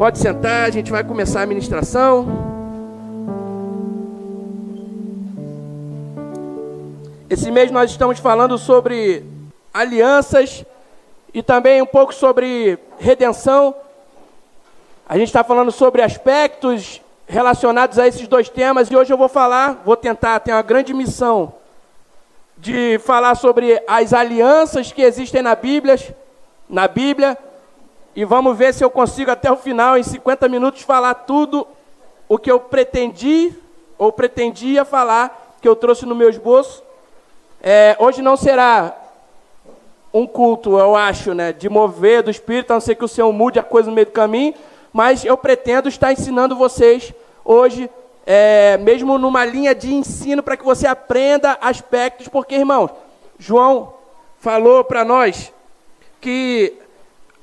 Pode sentar, a gente vai começar a ministração. Esse mês nós estamos falando sobre alianças e também um pouco sobre redenção. A gente está falando sobre aspectos relacionados a esses dois temas e hoje eu vou tentar, ter uma grande missão de falar sobre as alianças que existem na Bíblia, e vamos ver se eu consigo até o final, em 50 minutos, falar tudo o que eu pretendia falar, que eu trouxe no meu esboço. Hoje não será um culto, eu acho, de mover do Espírito, a não ser que o Senhor mude a coisa no meio do caminho, mas eu pretendo estar ensinando vocês hoje, mesmo numa linha de ensino, para que você aprenda aspectos, porque, irmãos, João falou para nós que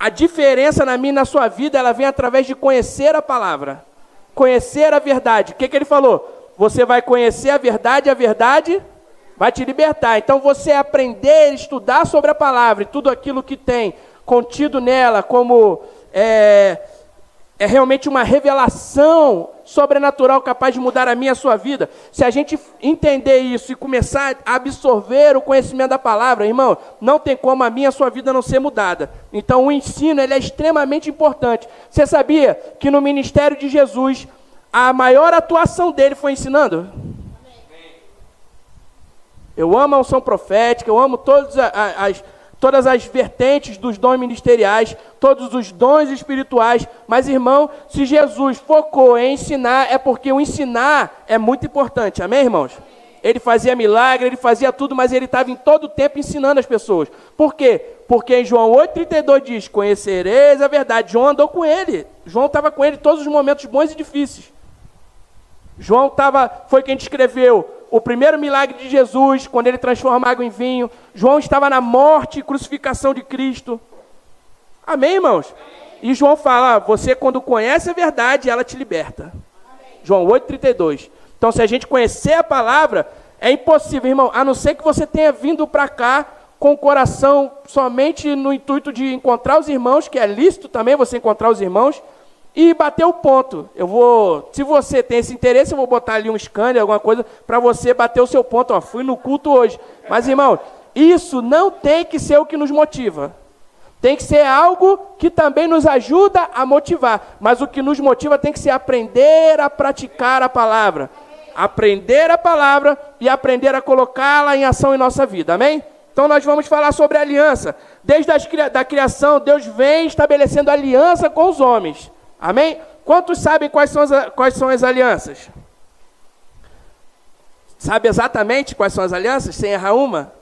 a diferença na minha e na sua vida, ela vem através de conhecer a palavra, conhecer a verdade. O que ele falou? Você vai conhecer a verdade vai te libertar. Então, você aprender, estudar sobre a palavra e tudo aquilo que tem contido nela, como é realmente uma revelação sobrenatural capaz de mudar a minha e a sua vida. Se a gente entender isso e começar a absorver o conhecimento da palavra, irmão, não tem como a minha e a sua vida não ser mudada. Então o ensino, ele é extremamente importante. Você sabia que no ministério de Jesus, a maior atuação dele foi ensinando? Eu amo a unção profética, eu amo todas as vertentes dos dons ministeriais, todos os dons espirituais, mas, irmão, se Jesus focou em ensinar, é porque o ensinar é muito importante, amém, irmãos? Ele fazia milagre, ele fazia tudo, mas ele estava em todo o tempo ensinando as pessoas. Por quê? Porque em João 8,32 diz, conhecereis a verdade. João andou com ele, João estava com ele em todos os momentos bons e difíceis. João foi quem descreveu o primeiro milagre de Jesus, quando ele transforma água em vinho. João estava na morte e crucificação de Cristo. Amém, irmãos? E João fala, você quando conhece a verdade, ela te liberta. João 8,32. Então, se a gente conhecer a palavra, é impossível, irmão, a não ser que você tenha vindo para cá com o coração somente no intuito de encontrar os irmãos, que é lícito também você encontrar os irmãos, e bater o ponto. Se você tem esse interesse, eu vou botar ali um scanner, alguma coisa, para você bater o seu ponto. Fui no culto hoje. Mas, irmão, isso não tem que ser o que nos motiva. Tem que ser algo que também nos ajuda a motivar. Mas o que nos motiva tem que ser aprender a praticar a palavra. Aprender a palavra e aprender a colocá-la em ação em nossa vida. Amém? Então nós vamos falar sobre aliança. Desde a criação, Deus vem estabelecendo aliança com os homens. Amém? Quantos sabem quais são as alianças? Sabe exatamente quais são as alianças, sem errar uma?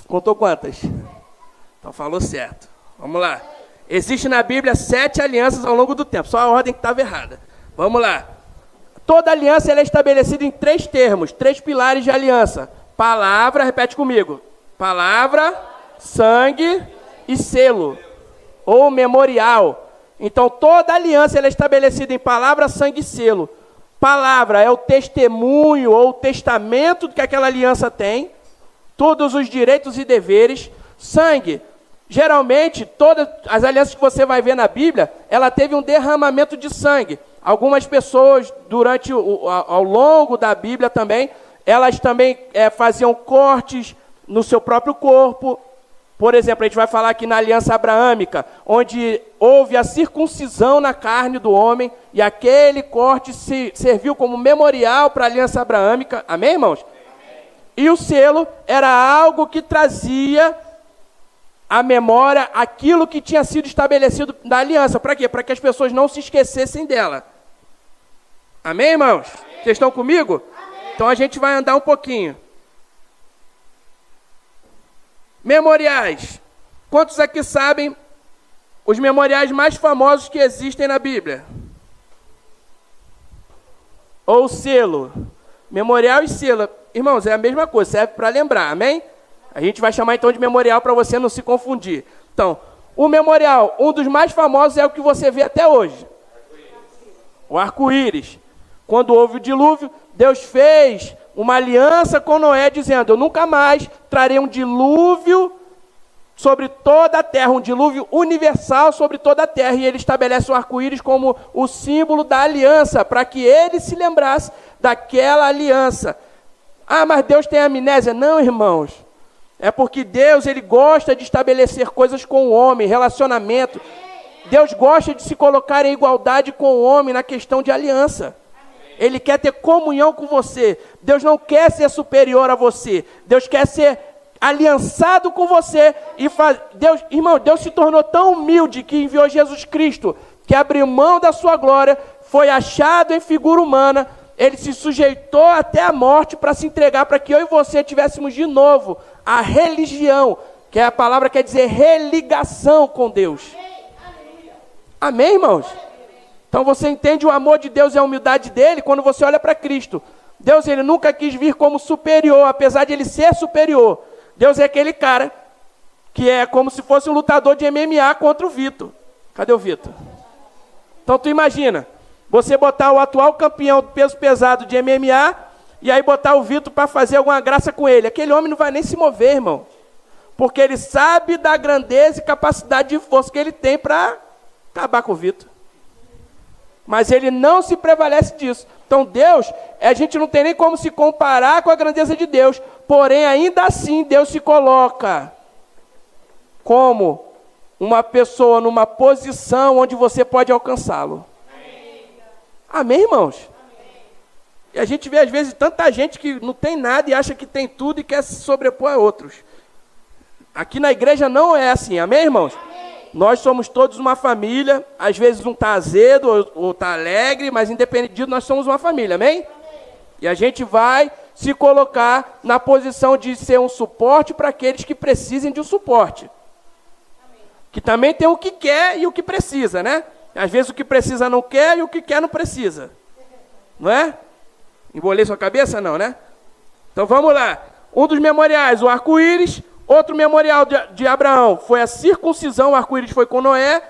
Contou quantas? Então falou certo. Vamos lá. Existe na Bíblia 7 alianças ao longo do tempo. Só a ordem que estava errada. Vamos lá. Toda aliança ela é estabelecida em 3 termos, 3 pilares de aliança. Palavra, repete comigo. Palavra, sangue e selo. Ou memorial. Então, toda aliança ela é estabelecida em palavra, sangue e selo. Palavra é o testemunho ou o testamento que aquela aliança tem. Todos os direitos e deveres. Sangue. Geralmente, todas as alianças que você vai ver na Bíblia, ela teve um derramamento de sangue. Algumas pessoas, ao longo da Bíblia também, elas também faziam cortes no seu próprio corpo. Por exemplo, a gente vai falar aqui na aliança abraâmica, onde houve a circuncisão na carne do homem, e aquele corte serviu como memorial para a aliança abraâmica. Amém, irmãos? Amém. E o selo era algo que trazia à memória aquilo que tinha sido estabelecido na aliança. Para quê? Para que as pessoas não se esquecessem dela. Amém, irmãos? Amém. Vocês estão comigo? Amém. Então a gente vai andar um pouquinho. Memoriais. Quantos aqui sabem os memoriais mais famosos que existem na Bíblia? Ou selo. Memorial e selo. Irmãos, é a mesma coisa, serve para lembrar, amém? A gente vai chamar então de memorial para você não se confundir. Então, o memorial, um dos mais famosos é o que você vê até hoje. O arco-íris. Quando houve o dilúvio, Deus fez uma aliança com Noé, dizendo: eu nunca mais trarei um dilúvio sobre toda a terra, um dilúvio universal sobre toda a terra. E ele estabelece o arco-íris como o símbolo da aliança, para que ele se lembrasse daquela aliança. Ah, mas Deus tem amnésia? Não, irmãos. É porque Deus, ele gosta de estabelecer coisas com o homem, relacionamento. Deus gosta de se colocar em igualdade com o homem na questão de aliança. Ele quer ter comunhão com você. Deus não quer ser superior a você. Deus quer ser aliançado com você. Deus se tornou tão humilde que enviou Jesus Cristo, que abriu mão da sua glória, foi achado em figura humana. Ele se sujeitou até a morte para se entregar, para que eu e você tivéssemos de novo a religião, que é a palavra que quer dizer religação com Deus. Amém, irmãos? Então você entende o amor de Deus e a humildade dele quando você olha para Cristo. Deus, ele nunca quis vir como superior, apesar de ele ser superior. Deus é aquele cara que é como se fosse um lutador de MMA contra o Vitor. Cadê o Vitor? Então tu imagina, você botar o atual campeão do peso pesado de MMA e aí botar o Vitor para fazer alguma graça com ele. Aquele homem não vai nem se mover, irmão. Porque ele sabe da grandeza e capacidade de força que ele tem para acabar com o Vitor. Mas ele não se prevalece disso. Então Deus, a gente não tem nem como se comparar com a grandeza de Deus. Porém, ainda assim, Deus se coloca como uma pessoa numa posição onde você pode alcançá-lo. Amém, irmãos? Amém. E a gente vê às vezes tanta gente que não tem nada e acha que tem tudo e quer se sobrepor a outros. Aqui na igreja não é assim, amém, irmãos? Amém. Nós somos todos uma família, às vezes um está azedo ou está alegre, mas independente disso, nós somos uma família, amém? Amém? E a gente vai se colocar na posição de ser um suporte para aqueles que precisem de um suporte. Amém. Que também tem o que quer e o que precisa, né? Às vezes o que precisa não quer e o que quer não precisa. Não é? Embolei sua cabeça? Não, né? Então vamos lá. Um dos memoriais, o arco-íris. Outro memorial de Abraão foi a circuncisão, o arco-íris foi com Noé.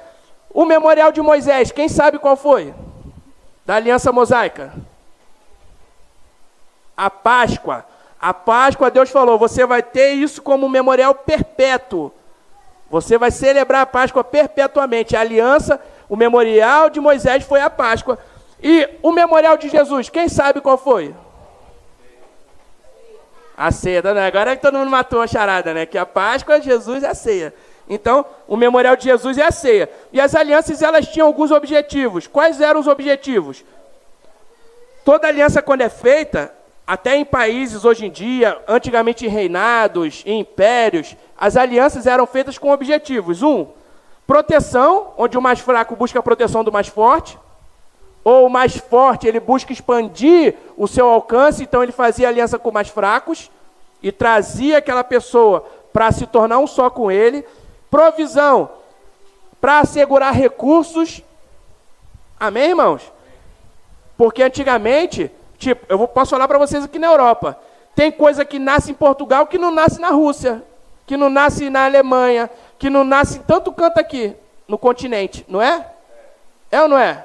O memorial de Moisés, quem sabe qual foi? Da aliança mosaica. A Páscoa. A Páscoa, Deus falou, você vai ter isso como um memorial perpétuo. Você vai celebrar a Páscoa perpetuamente. A aliança, o memorial de Moisés foi a Páscoa. E o memorial de Jesus, quem sabe qual foi? A ceia, né? Agora é que todo mundo matou a charada, né? Que a Páscoa, Jesus é a ceia. Então, o memorial de Jesus é a ceia. E as alianças, elas tinham alguns objetivos. Quais eram os objetivos? Toda aliança, quando é feita, até em países hoje em dia, antigamente em reinados, em impérios, as alianças eram feitas com objetivos. Proteção, onde o mais fraco busca a proteção do mais forte. Ou o mais forte, ele busca expandir o seu alcance, então ele fazia aliança com mais fracos e trazia aquela pessoa para se tornar um só com ele. Provisão, para assegurar recursos. Amém, irmãos? Porque antigamente, posso falar para vocês aqui na Europa, tem coisa que nasce em Portugal que não nasce na Rússia, que não nasce na Alemanha, que não nasce em tanto canto aqui, no continente, não é? É ou não é?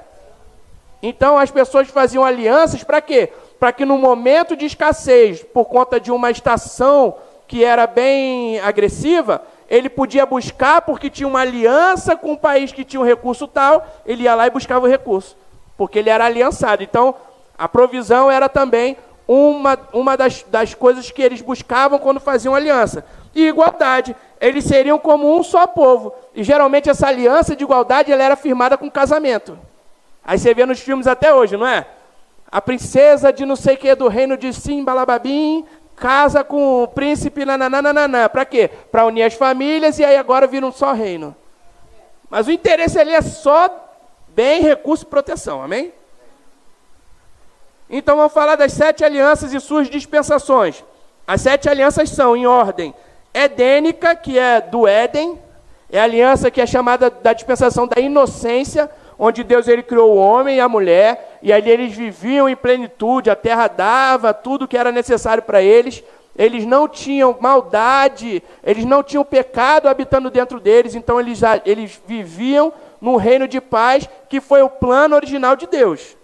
Então as pessoas faziam alianças para quê? Para que no momento de escassez, por conta de uma estação que era bem agressiva, ele podia buscar, porque tinha uma aliança com um país que tinha um recurso tal, ele ia lá e buscava o recurso, porque ele era aliançado. Então a provisão era também uma das coisas que eles buscavam quando faziam aliança. E igualdade, eles seriam como um só povo. E geralmente essa aliança de igualdade ela era firmada com casamento. Aí você vê nos filmes até hoje, não é? A princesa de não sei o que do reino de Simbalababim casa com o príncipe nananana. Para quê? Para unir as famílias e aí agora vira um só reino. Mas o interesse ali é só bem, recurso e proteção, amém? Então vamos falar das 7 alianças e suas dispensações. As 7 alianças são, em ordem, edênica, que é do Éden, é a aliança que é chamada da dispensação da inocência, onde Deus ele criou o homem e a mulher, e ali eles viviam em plenitude, a terra dava tudo que era necessário para eles, eles não tinham maldade, eles não tinham pecado habitando dentro deles, então eles viviam num reino de paz, que foi o plano original de Deus.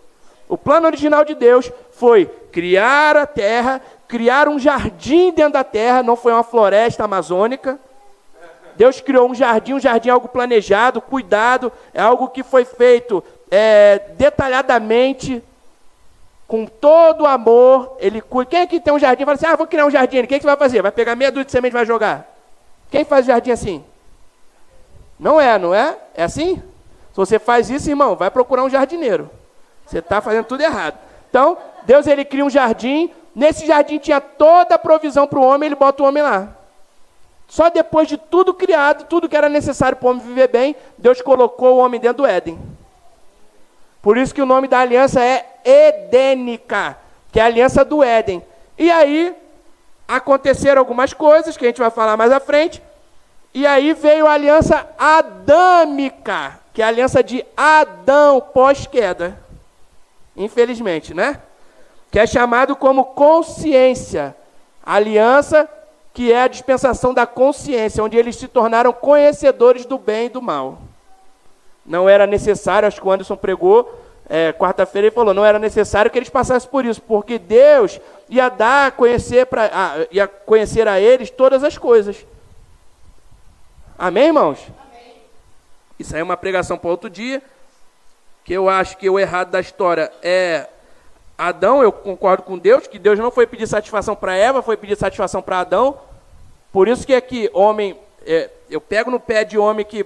O plano original de Deus foi criar a terra, criar um jardim dentro da terra, não foi uma floresta amazônica. Deus criou um jardim é algo planejado, cuidado, é algo que foi feito detalhadamente, com todo o amor. Ele cuida. Quem aqui tem um jardim e fala assim, vou criar um jardim, o que você vai fazer? Vai pegar meia dúzia de semente e vai jogar? Quem faz jardim assim? Não é? É assim? Se você faz isso, irmão, vai procurar um jardineiro. Você está fazendo tudo errado. Então, Deus ele cria um jardim, nesse jardim tinha toda a provisão para o homem, ele bota o homem lá. Só depois de tudo criado, tudo que era necessário para o homem viver bem, Deus colocou o homem dentro do Éden. Por isso que o nome da aliança é edênica, que é a aliança do Éden. E aí, aconteceram algumas coisas, que a gente vai falar mais à frente, e aí veio a aliança adâmica, que é a aliança de Adão pós-queda. Infelizmente, né? Que é chamado como consciência. A aliança que é a dispensação da consciência, onde eles se tornaram conhecedores do bem e do mal. Não era necessário, acho que o Anderson pregou, quarta-feira ele falou, não era necessário que eles passassem por isso, porque Deus ia dar ia conhecer a eles todas as coisas. Amém, irmãos? Amém. Isso aí é uma pregação para outro dia, que eu acho que o errado da história é Adão. Eu concordo com Deus, que Deus não foi pedir satisfação para Eva, foi pedir satisfação para Adão. Por isso que aqui, homem, eu pego no pé de homem que,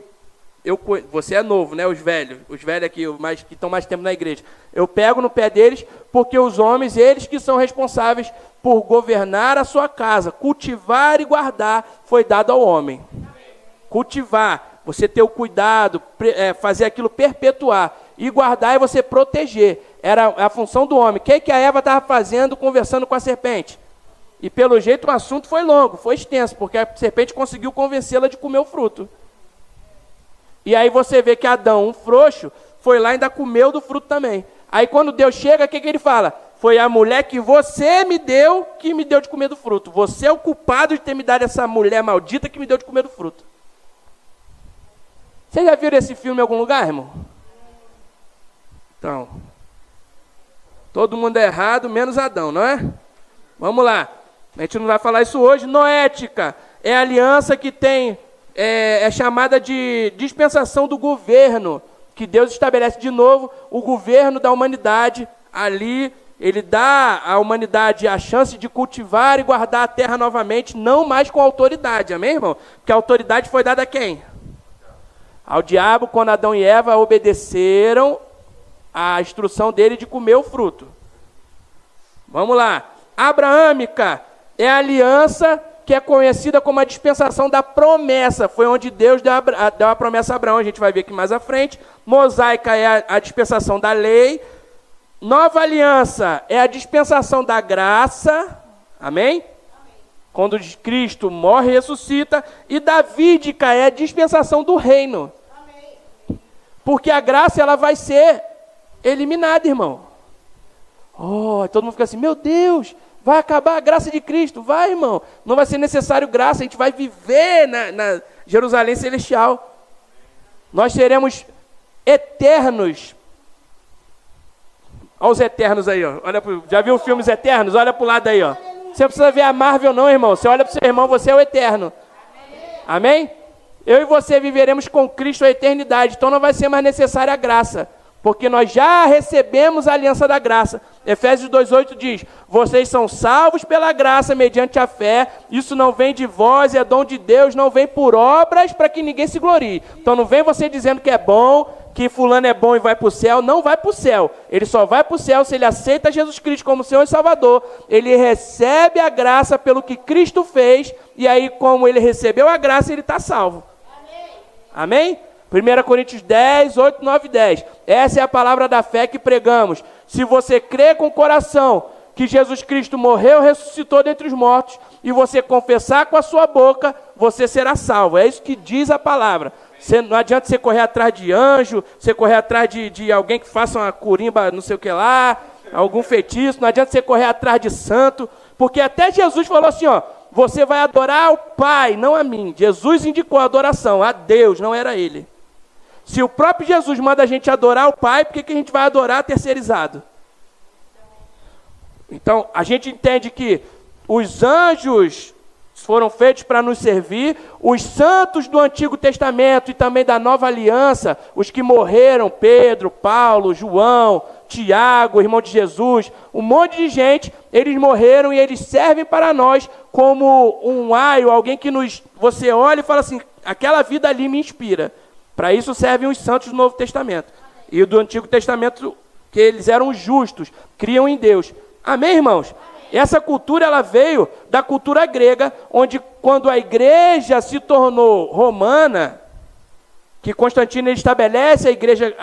você é novo, né, os velhos aqui, que estão mais tempo na igreja. Eu pego no pé deles, porque os homens, eles que são responsáveis por governar a sua casa, cultivar e guardar, foi dado ao homem. Cultivar, você ter o cuidado, fazer aquilo perpetuar, e guardar é você proteger. Era a função do homem. O que a Eva estava fazendo, conversando com a serpente? E pelo jeito o assunto foi longo, foi extenso, porque a serpente conseguiu convencê-la de comer o fruto. E aí você vê que Adão, um frouxo, foi lá e ainda comeu do fruto também. Aí quando Deus chega, o que ele fala? Foi a mulher que você me deu, que me deu de comer do fruto. Você é o culpado de ter me dado essa mulher maldita que me deu de comer do fruto. Vocês já viram esse filme em algum lugar, irmão? Então, todo mundo é errado, menos Adão, não é? Vamos lá. A gente não vai falar isso hoje. Noética é a aliança que tem, é chamada de dispensação do governo, que Deus estabelece de novo o governo da humanidade. Ali, ele dá à humanidade a chance de cultivar e guardar a terra novamente, não mais com autoridade, amém, irmão? Porque a autoridade foi dada a quem? Ao diabo, quando Adão e Eva obedeceram a instrução dele de comer o fruto. Vamos lá. Abraâmica é a aliança que é conhecida como a dispensação da promessa. Foi onde Deus deu a promessa a Abraão, a gente vai ver aqui mais à frente. Mosaica é a dispensação da lei. Nova aliança é a dispensação da graça. Amém? Quando Cristo morre e ressuscita. E davídica é a dispensação do reino. Porque a graça ela vai ser eliminada, irmão. Todo mundo fica assim, meu Deus, vai acabar a graça de Cristo. Vai, irmão. Não vai ser necessário graça, a gente vai viver na Jerusalém celestial. Nós seremos eternos. Olha os eternos aí, ó. Já viu filmes eternos? Olha para o lado aí, ó. Você não precisa ver a Marvel não, irmão. Você olha para o seu irmão, você é o eterno. Amém? Eu e você viveremos com Cristo a eternidade. Então não vai ser mais necessária a graça. Porque nós já recebemos a aliança da graça. Efésios 2,8 diz, vocês são salvos pela graça mediante a fé. Isso não vem de vós, é dom de Deus, não vem por obras para que ninguém se glorie. Então não vem você dizendo que é bom, que fulano é bom e vai para o céu. Não vai para o céu. Ele só vai para o céu se ele aceita Jesus Cristo como Senhor e Salvador. Ele recebe a graça pelo que Cristo fez. E aí, como ele recebeu a graça, ele está salvo. Amém? 1 Coríntios 10, 8, 9 e 10. Essa é a palavra da fé que pregamos. Se você crê com o coração que Jesus Cristo morreu, ressuscitou dentre os mortos, e você confessar com a sua boca, você será salvo. É isso que diz a palavra. Não adianta você correr atrás de anjo, você correr atrás de alguém que faça uma curimba, não sei o que lá, algum feitiço. Não adianta você correr atrás de santo, porque até Jesus falou assim, ó, você vai adorar ao Pai, não a mim. Jesus indicou a adoração, a Deus, não era ele. Se o próprio Jesus manda a gente adorar o Pai, por que a gente vai adorar terceirizado? Então, a gente entende que os anjos foram feitos para nos servir, os santos do Antigo Testamento e também da Nova Aliança, os que morreram, Pedro, Paulo, João, Tiago, irmão de Jesus, um monte de gente, eles morreram e eles servem para nós como um aio, alguém que você olha e fala assim, aquela vida ali me inspira. Para isso servem os santos do Novo Testamento. E o do Antigo Testamento, que eles eram justos, criam em Deus. Amém, irmãos? Essa cultura ela veio da cultura grega, onde quando a igreja se tornou romana, que Constantino ele estabelece a igreja,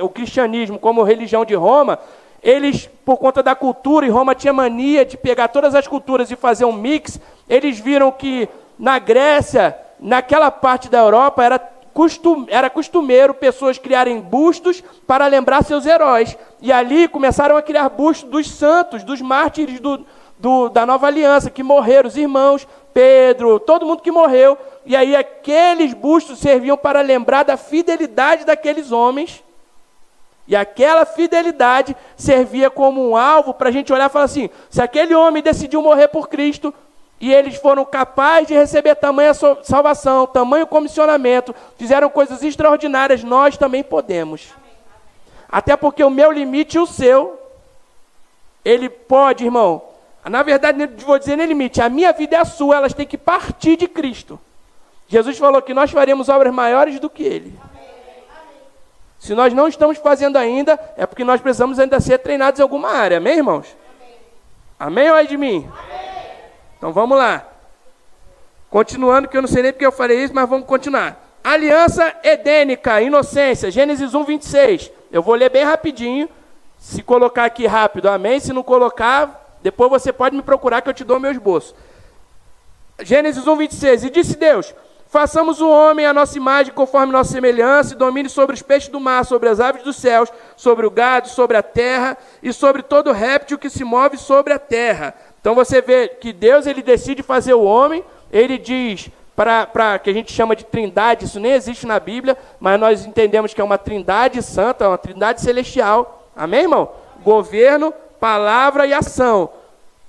o cristianismo como religião de Roma, eles, por conta da cultura, e Roma tinha mania de pegar todas as culturas e fazer um mix, eles viram que na Grécia, naquela parte da Europa, era costumeiro pessoas criarem bustos para lembrar seus heróis. E ali começaram a criar bustos dos santos, dos mártires da Nova Aliança, que morreram, os irmãos, Pedro, todo mundo que morreu. E aí aqueles bustos serviam para lembrar da fidelidade daqueles homens. E aquela fidelidade servia como um alvo para a gente olhar e falar assim, se aquele homem decidiu morrer por Cristo, e eles foram capazes de receber tamanha salvação, tamanho comissionamento, fizeram coisas extraordinárias, nós também podemos. Até porque o meu limite e o seu, ele pode, irmão, na verdade, vou dizer nem limite, a minha vida é a sua, elas têm que partir de Cristo. Jesus falou que nós faremos obras maiores do que Ele. Se nós não estamos fazendo ainda, é porque nós precisamos ainda ser treinados em alguma área, amém, irmãos? Amém ou é de mim? Então vamos lá. Continuando, que eu não sei nem porque eu falei isso, mas vamos continuar. Aliança edênica, inocência, Gênesis 1, 26. Eu vou ler bem rapidinho. Se colocar aqui rápido, amém. Se não colocar, depois você pode me procurar que eu te dou meu esboço. Gênesis 1, 26. E disse Deus, façamos o homem à nossa imagem, conforme nossa semelhança, e domine sobre os peixes do mar, sobre as aves dos céus, sobre o gado, sobre a terra, e sobre todo réptil que se move sobre a terra. Então você vê que Deus ele decide fazer o homem, ele diz, para que a gente chama de trindade, isso nem existe na Bíblia, mas nós entendemos que é uma trindade santa, uma trindade celestial. Amém, irmão? Governo, palavra e ação.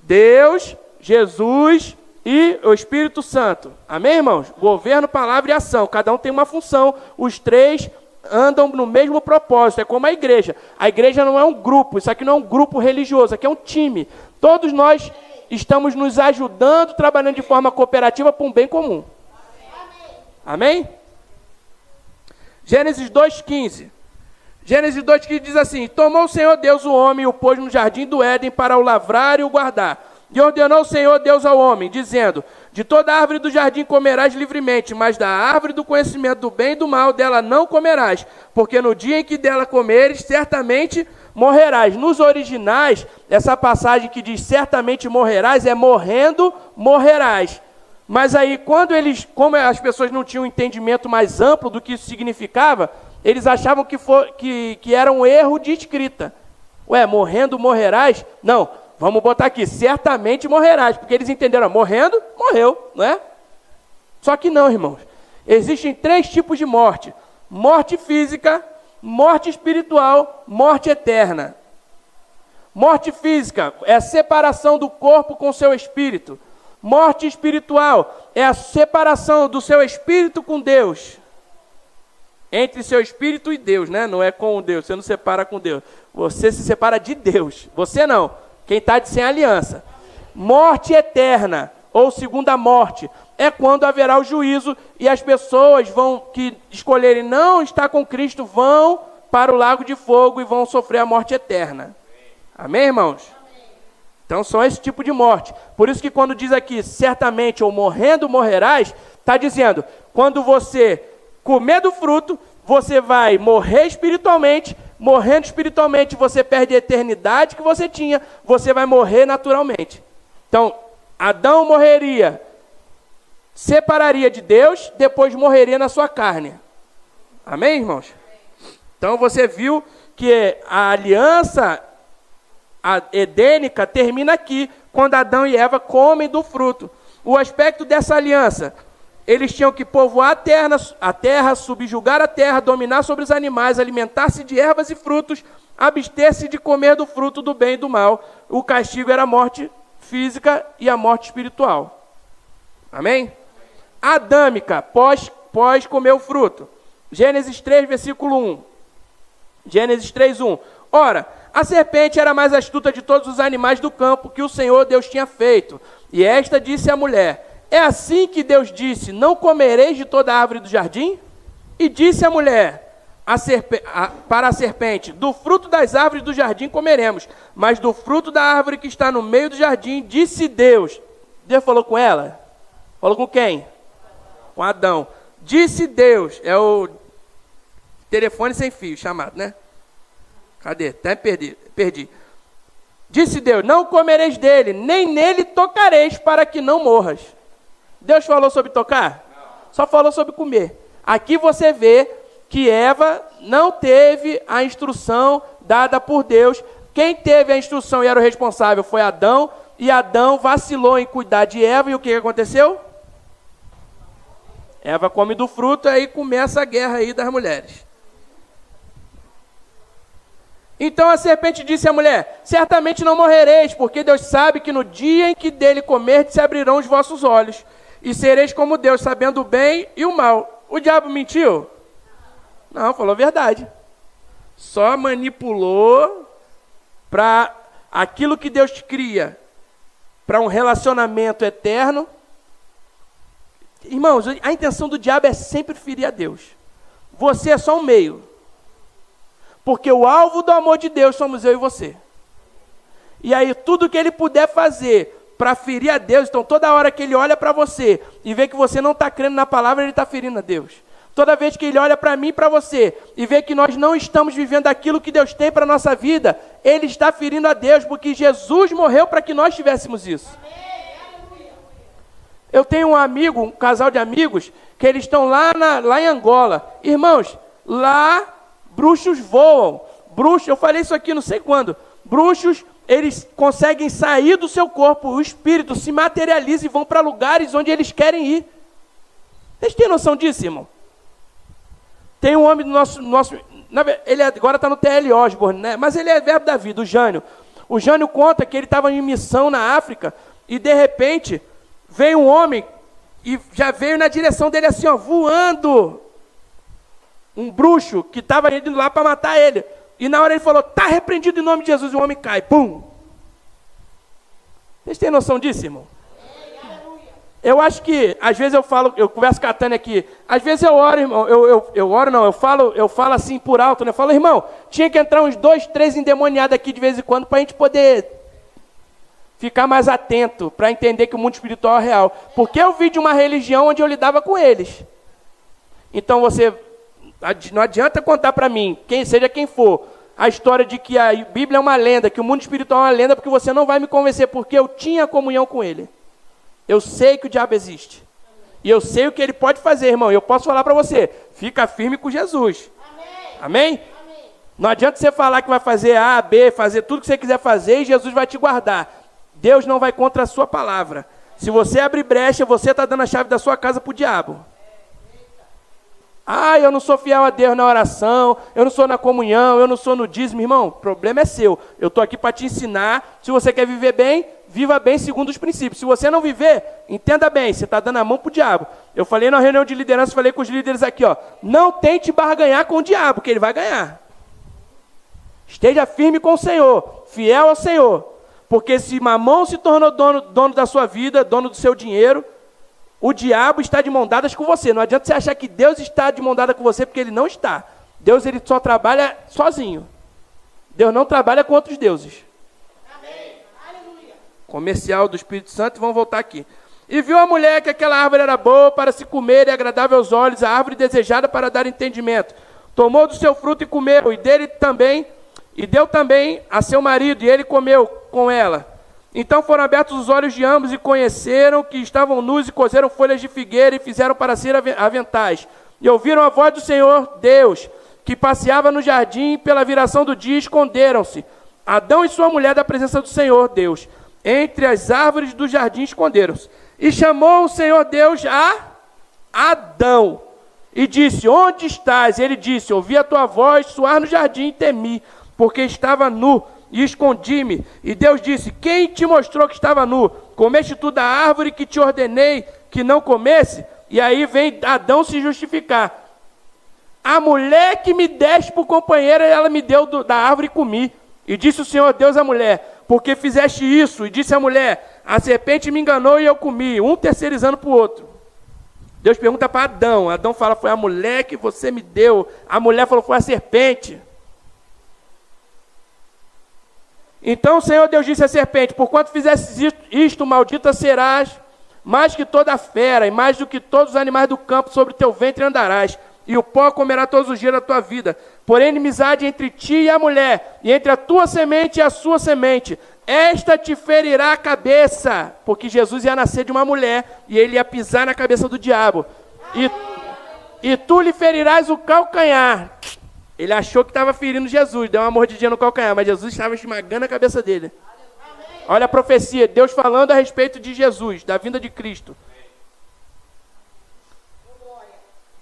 Deus, Jesus e o Espírito Santo. Amém, irmãos? Governo, palavra e ação. Cada um tem uma função. Os três andam no mesmo propósito. É como a igreja. A igreja não é um grupo. Isso aqui não é um grupo religioso. Isso aqui é um time. Todos nós estamos nos ajudando, trabalhando de forma cooperativa para um bem comum. Amém? Gênesis 2,15. Gênesis 2,15 diz assim, tomou o Senhor Deus o homem e o pôs no jardim do Éden para o lavrar e o guardar. E ordenou o Senhor Deus ao homem, dizendo, de toda árvore do jardim comerás livremente, mas da árvore do conhecimento do bem e do mal dela não comerás, porque no dia em que dela comeres, certamente morrerás. Nos originais, essa passagem que diz certamente morrerás, é morrendo, morrerás. Mas aí, como as pessoas não tinham um entendimento mais amplo do que isso significava, eles achavam que era um erro de escrita. Ué, morrendo, morrerás? Não, vamos botar aqui, certamente morrerás, porque eles entenderam, morrendo, morreu, não é? Só que não, irmãos. Existem 3 tipos de morte. Morte física, morte espiritual, morte eterna. Morte física é a separação do corpo com seu espírito. Morte espiritual é a separação do seu espírito com Deus. Entre seu espírito e Deus, né? Não é com Deus, você não separa com Deus. Você se separa de Deus. Você não, quem está sem aliança. Morte eterna, ou segunda morte, é quando haverá o juízo e as pessoas que escolherem não estar com Cristo vão para o lago de fogo e vão sofrer a morte eterna. Amém, irmãos? Então são esse tipo de morte. Por isso que quando diz aqui, certamente ou morrendo morrerás, está dizendo, quando você comer do fruto, você vai morrer espiritualmente, morrendo espiritualmente você perde a eternidade que você tinha, você vai morrer naturalmente. Então, Adão morreria, separaria de Deus, depois morreria na sua carne. Amém, irmãos? Então você viu que a aliança edênica termina aqui, quando Adão e Eva comem do fruto. O aspecto dessa aliança Eles tinham que povoar a terra, subjugar a terra, dominar sobre os animais, alimentar-se de ervas e frutos, abster-se de comer do fruto do bem e do mal. O castigo era a morte física e a morte espiritual. Amém? Adâmica, pós comer o fruto. Gênesis 3, versículo 1. Gênesis 3, 1. Ora, a serpente era mais astuta de todos os animais do campo que o Senhor Deus tinha feito. E esta disse à mulher: é assim que Deus disse, não comereis de toda a árvore do jardim? E disse a mulher para a serpente: do fruto das árvores do jardim comeremos, mas do fruto da árvore que está no meio do jardim, disse Deus. Deus falou com ela? Falou com quem? Com Adão. Disse Deus, é o telefone sem fio chamado, né? Cadê? Até perdi. Disse Deus: não comereis dele, nem nele tocareis, para que não morras. Deus falou sobre tocar? Não. Só falou sobre comer. Aqui você vê que Eva não teve a instrução dada por Deus. Quem teve a instrução e era o responsável foi Adão, e Adão vacilou em cuidar de Eva, e o que aconteceu? Eva come do fruto, aí começa a guerra aí das mulheres. Então a serpente disse à mulher: certamente não morrereis, porque Deus sabe que no dia em que dele comerdes se abrirão os vossos olhos, e sereis como Deus, sabendo o bem e o mal. O diabo mentiu? Não, falou a verdade. Só manipulou para aquilo que Deus cria, para um relacionamento eterno. Irmãos, a intenção do diabo é sempre ferir a Deus. Você é só um meio. Porque o alvo do amor de Deus somos eu e você. E aí tudo que ele puder fazer para ferir a Deus, então toda hora que ele olha para você e vê que você não está crendo na palavra, ele está ferindo a Deus. Toda vez que ele olha para mim e para você e vê que nós não estamos vivendo aquilo que Deus tem para a nossa vida, ele está ferindo a Deus, porque Jesus morreu para que nós tivéssemos isso. Eu tenho um amigo, um casal de amigos, que eles estão lá em Angola. Irmãos, lá bruxos voam. Bruxos, eu falei isso aqui não sei quando. Bruxos, eles conseguem sair do seu corpo, o espírito se materializa e vão para lugares onde eles querem ir. Vocês têm noção disso, irmão? Tem um homem do nosso ele agora está no T.L. Osborne, né? Mas ele é verbo da vida, o Jânio. O Jânio conta que ele estava em missão na África e de repente veio um homem e já veio na direção dele assim, ó, voando. Um bruxo que estava indo lá para matar ele. E na hora ele falou: está repreendido em nome de Jesus, e o homem cai. Pum! Vocês têm noção disso, irmão? Eu acho que, às vezes eu converso com a Tânia aqui, às vezes eu oro, irmão, eu falo assim por alto, né? Eu falo: irmão, tinha que entrar uns 2, 3 endemoniados aqui de vez em quando para a gente poder ficar mais atento, para entender que o mundo espiritual é real. Porque eu vi de uma religião onde eu lidava com eles. Então não adianta contar para mim, seja quem for, a história de que a Bíblia é uma lenda, que o mundo espiritual é uma lenda, porque você não vai me convencer, porque eu tinha comunhão com ele. Eu sei que o diabo existe. E eu sei o que ele pode fazer, irmão. E eu posso falar para você: fica firme com Jesus. Amém? Amém? Não adianta você falar que vai fazer A, B, fazer tudo que você quiser fazer e Jesus vai te guardar. Deus não vai contra a sua palavra. Se você abrir brecha, você está dando a chave da sua casa para o diabo. Ah, eu não sou fiel a Deus na oração, eu não sou na comunhão, eu não sou no dízimo. Irmão, o problema é seu. Eu estou aqui para te ensinar. Se você quer viver bem, viva bem segundo os princípios. Se você não viver, entenda bem, você está dando a mão para o diabo. Eu falei na reunião de liderança, falei com os líderes aqui, ó, não tente barganhar com o diabo, que ele vai ganhar. Esteja firme com o Senhor, fiel ao Senhor. Porque se Mamão se tornou dono da sua vida, dono do seu dinheiro, o diabo está de mão dadas com você. Não adianta você achar que Deus está de mão dada com você, porque ele não está. Deus, ele só trabalha sozinho. Deus não trabalha com outros deuses. Amém. Aleluia. Comercial do Espírito Santo, vamos voltar aqui. E viu a mulher que aquela árvore era boa para se comer e agradável aos olhos, a árvore desejada para dar entendimento. Tomou do seu fruto e comeu, e deu também a seu marido, e ele comeu com ela. Então foram abertos os olhos de ambos e conheceram que estavam nus e cozeram folhas de figueira e fizeram para si aventais. E ouviram a voz do Senhor Deus, que passeava no jardim, pela viração do dia esconderam-se. Adão e sua mulher da presença do Senhor Deus. Entre as árvores do jardim esconderam-se. E chamou o Senhor Deus a Adão, e disse: onde estás? Ele disse: ouvi a tua voz soar no jardim e temi, porque estava nu e escondi-me. E Deus disse: quem te mostrou que estava nu? Comeste tu da árvore que te ordenei que não comesse? E aí vem Adão se justificar. A mulher que me deste por companheira, ela me deu da árvore e comi. E disse o Senhor Deus à mulher: porque fizeste isso? E disse a mulher: a serpente me enganou e eu comi, um terceirizando para o outro. Deus pergunta para Adão. Adão fala: foi a mulher que você me deu. A mulher falou: foi a serpente. Então o Senhor Deus disse à serpente: porquanto fizeste isto, maldita serás mais que toda a fera, e mais do que todos os animais do campo, sobre teu ventre andarás, e o pó comerá todos os dias da tua vida. Porém, inimizade entre ti e a mulher, e entre a tua semente e a sua semente, esta te ferirá a cabeça, porque Jesus ia nascer de uma mulher, e ele ia pisar na cabeça do diabo, e tu lhe ferirás o calcanhar. Ele achou que estava ferindo Jesus, deu uma mordidinha no calcanhar, mas Jesus estava esmagando a cabeça dele. Olha a profecia, Deus falando a respeito de Jesus, da vinda de Cristo.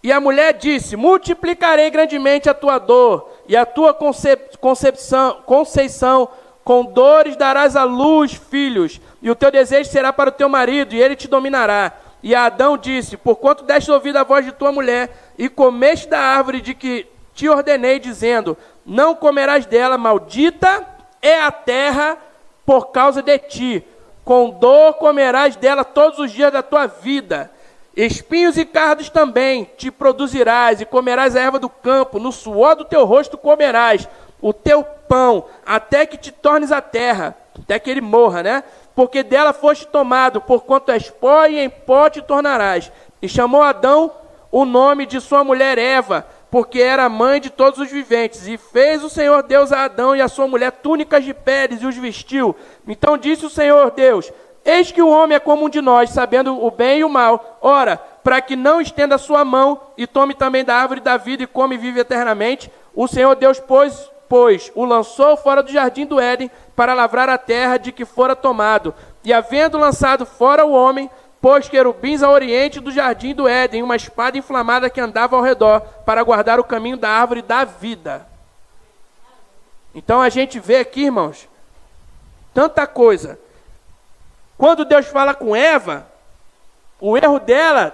E a mulher disse: multiplicarei grandemente a tua dor, e a tua conceição, com dores darás à luz filhos, e o teu desejo será para o teu marido, e ele te dominará. E Adão disse: porquanto deste ouvido a voz de tua mulher, e comeste da árvore de que te ordenei, dizendo: não comerás dela, maldita é a terra por causa de ti, com dor comerás dela todos os dias da tua vida. Espinhos e cardos também te produzirás, e comerás a erva do campo, no suor do teu rosto comerás o teu pão, até que te tornes a terra, até que ele morra, né? Porque dela foste tomado, porquanto és pó, e em pó te tornarás. E chamou Adão o nome de sua mulher Eva, porque era a mãe de todos os viventes. E fez o Senhor Deus a Adão e a sua mulher túnicas de peles, e os vestiu. Então disse o Senhor Deus: eis que o homem é como um de nós, sabendo o bem e o mal. Ora, para que não estenda a sua mão, e tome também da árvore da vida, e come e vive eternamente, o Senhor Deus, pois o lançou fora do jardim do Éden, para lavrar a terra de que fora tomado. E havendo lançado fora o homem, pôs querubins ao oriente do jardim do Éden, uma espada inflamada que andava ao redor, para guardar o caminho da árvore da vida. Então a gente vê aqui, irmãos, tanta coisa. Quando Deus fala com Eva, o erro dela,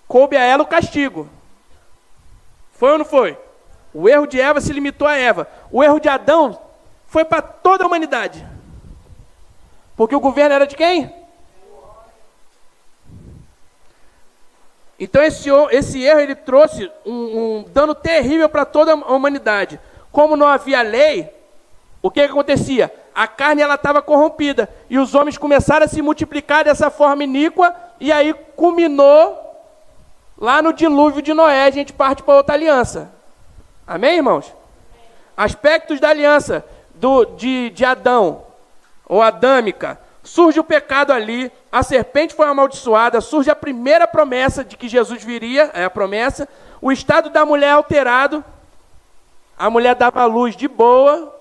coube a ela o castigo. Foi ou não foi? O erro de Eva se limitou a Eva. O erro de Adão foi para toda a humanidade. Porque o governo era de quem? Então esse erro ele trouxe um dano terrível para toda a humanidade. Como não havia lei, o que acontecia? A carne estava corrompida, e os homens começaram a se multiplicar dessa forma iníqua, e aí culminou lá no dilúvio de Noé. A gente parte para outra aliança. Amém, irmãos? Aspectos da aliança de Adão, ou adâmica. Surge o pecado ali, a serpente foi amaldiçoada, surge a primeira promessa de que Jesus viria, é a promessa. O estado da mulher alterado, a mulher dava a luz de boa,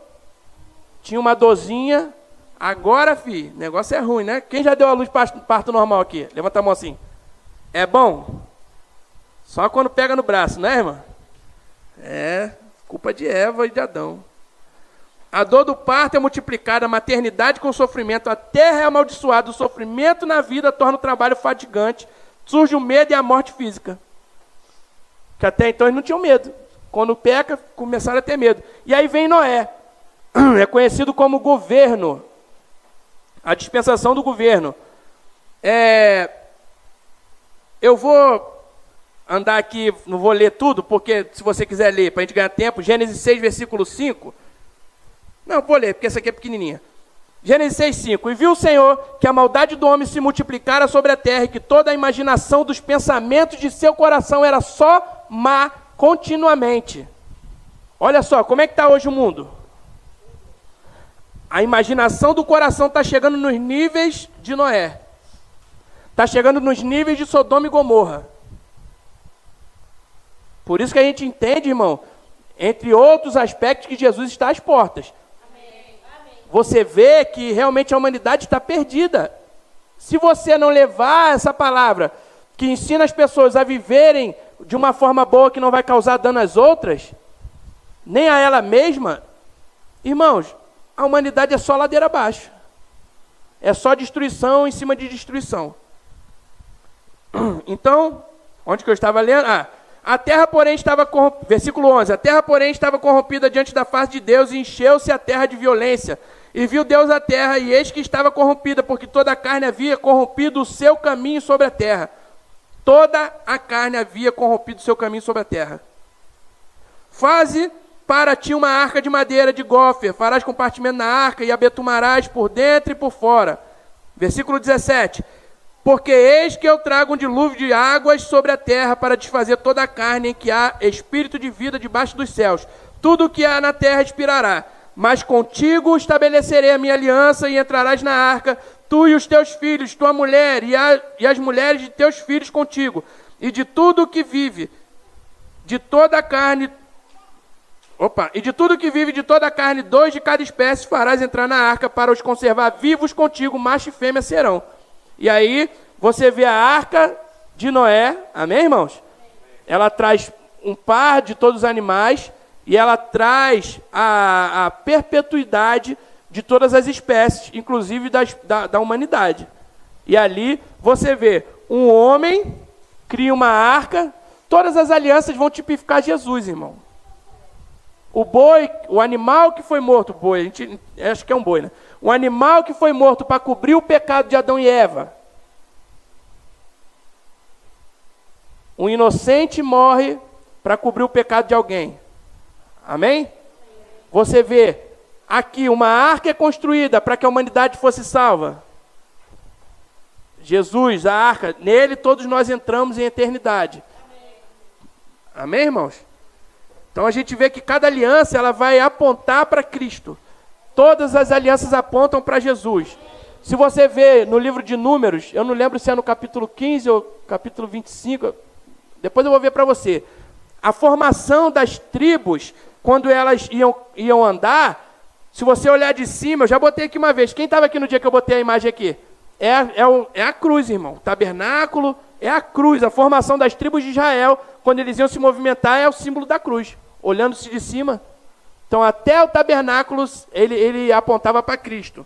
tinha uma dorzinha. Agora, filho, o negócio é ruim, né? Quem já deu a luz parto normal aqui? Levanta a mão assim. É bom? Só quando pega no braço, né, irmã? É, culpa de Eva e de Adão. A dor do parto é multiplicada, a maternidade com sofrimento, a terra é amaldiçoada, o sofrimento na vida torna o trabalho fatigante, surge o medo e a morte física. Que até então eles não tinham medo. Quando peca, começaram a ter medo. E aí vem Noé. É conhecido como governo. A dispensação do governo. Eu vou andar aqui, não vou ler tudo, porque se você quiser ler, para a gente ganhar tempo, Gênesis 6, versículo 5. Não, vou ler, porque essa aqui é pequenininha. Gênesis 6, 5. E viu o Senhor que a maldade do homem se multiplicara sobre a terra, e que toda a imaginação dos pensamentos de seu coração era só má continuamente. Olha só, como é que está hoje o mundo? A imaginação do coração está chegando nos níveis de Noé. Está chegando nos níveis de Sodoma e Gomorra. Por isso que a gente entende, irmão, entre outros aspectos, que Jesus está às portas. Você vê que realmente a humanidade está perdida. Se você não levar essa palavra que ensina as pessoas a viverem de uma forma boa que não vai causar dano às outras, nem a ela mesma, irmãos, a humanidade é só ladeira abaixo. É só destruição em cima de destruição. Então, onde que eu estava lendo? A terra, porém, estava corrompida. Versículo 11. A terra, porém, estava corrompida diante da face de Deus, e encheu-se a terra de violência. E viu Deus a terra, e eis que estava corrompida, porque toda a carne havia corrompido o seu caminho sobre a terra. Toda a carne havia corrompido o seu caminho sobre a terra. Faze para ti uma arca de madeira de gofer, farás compartimento na arca, e a betumarás por dentro e por fora. Versículo 17. Porque eis que eu trago um dilúvio de águas sobre a terra, para desfazer toda a carne em que há espírito de vida debaixo dos céus. Tudo o que há na terra expirará. Mas contigo estabelecerei a minha aliança, e entrarás na arca, tu e os teus filhos, tua mulher, e as mulheres de teus filhos contigo. E de tudo o que vive, de toda a carne... E de tudo que vive de toda a carne, 2 de cada espécie farás entrar na arca, para os conservar vivos contigo, macho e fêmea serão. E aí, você vê a arca de Noé, amém, irmãos? Ela traz um par de todos os animais, e ela traz a perpetuidade de todas as espécies, inclusive da humanidade. E ali, você vê um homem, cria uma arca, todas as alianças vão tipificar Jesus, irmão. O boi, o animal que foi morto, boi, a gente acha que é um boi, né? O animal que foi morto para cobrir o pecado de Adão e Eva. Um inocente morre para cobrir o pecado de alguém. Amém? Você vê, aqui uma arca é construída para que a humanidade fosse salva. Jesus, a arca, nele todos nós entramos em eternidade. Amém, irmãos? Então a gente vê que cada aliança ela vai apontar para Cristo. Todas as alianças apontam para Jesus. Se você vê no livro de Números, eu não lembro se é no capítulo 15 ou capítulo 25, depois eu vou ver para você. A formação das tribos, quando elas iam andar, se você olhar de cima, eu já botei aqui uma vez. Quem estava aqui no dia que eu botei a imagem aqui? É a cruz, irmão. O tabernáculo é a cruz. A formação das tribos de Israel, quando eles iam se movimentar, é o símbolo da cruz. Olhando-se de cima. Então, até o tabernáculo, ele apontava para Cristo.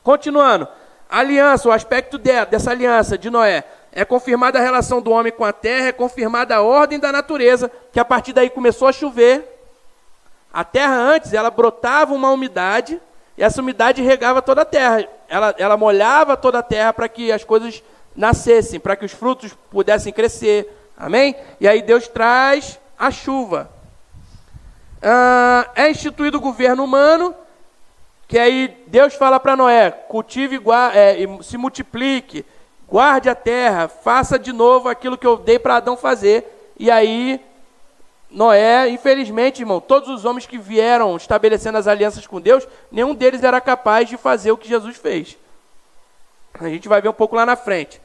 Continuando. A aliança, o aspecto dessa aliança de Noé, é confirmada a relação do homem com a terra, é confirmada a ordem da natureza, que a partir daí começou a chover. A terra antes, ela brotava uma umidade, e essa umidade regava toda a terra. Ela molhava toda a terra para que as coisas nascessem, para que os frutos pudessem crescer. Amém? E aí Deus traz a chuva. É instituído o governo humano, que aí Deus fala para Noé, cultive e se multiplique, guarde a terra, faça de novo aquilo que eu dei para Adão fazer. E aí, Noé, infelizmente, irmão, todos os homens que vieram estabelecendo as alianças com Deus, nenhum deles era capaz de fazer o que Jesus fez. A gente vai ver um pouco lá na frente.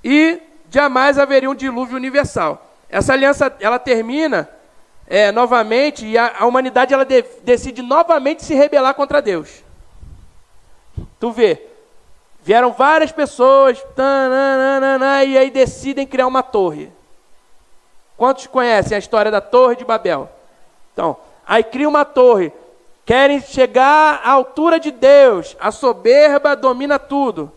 E jamais haveria um dilúvio universal. Essa aliança, ela termina novamente, e a humanidade ela decide novamente se rebelar contra Deus. Tu vê, vieram várias pessoas, e aí decidem criar uma torre. Quantos conhecem a história da Torre de Babel? Então, aí cria uma torre, querem chegar à altura de Deus, a soberba domina tudo.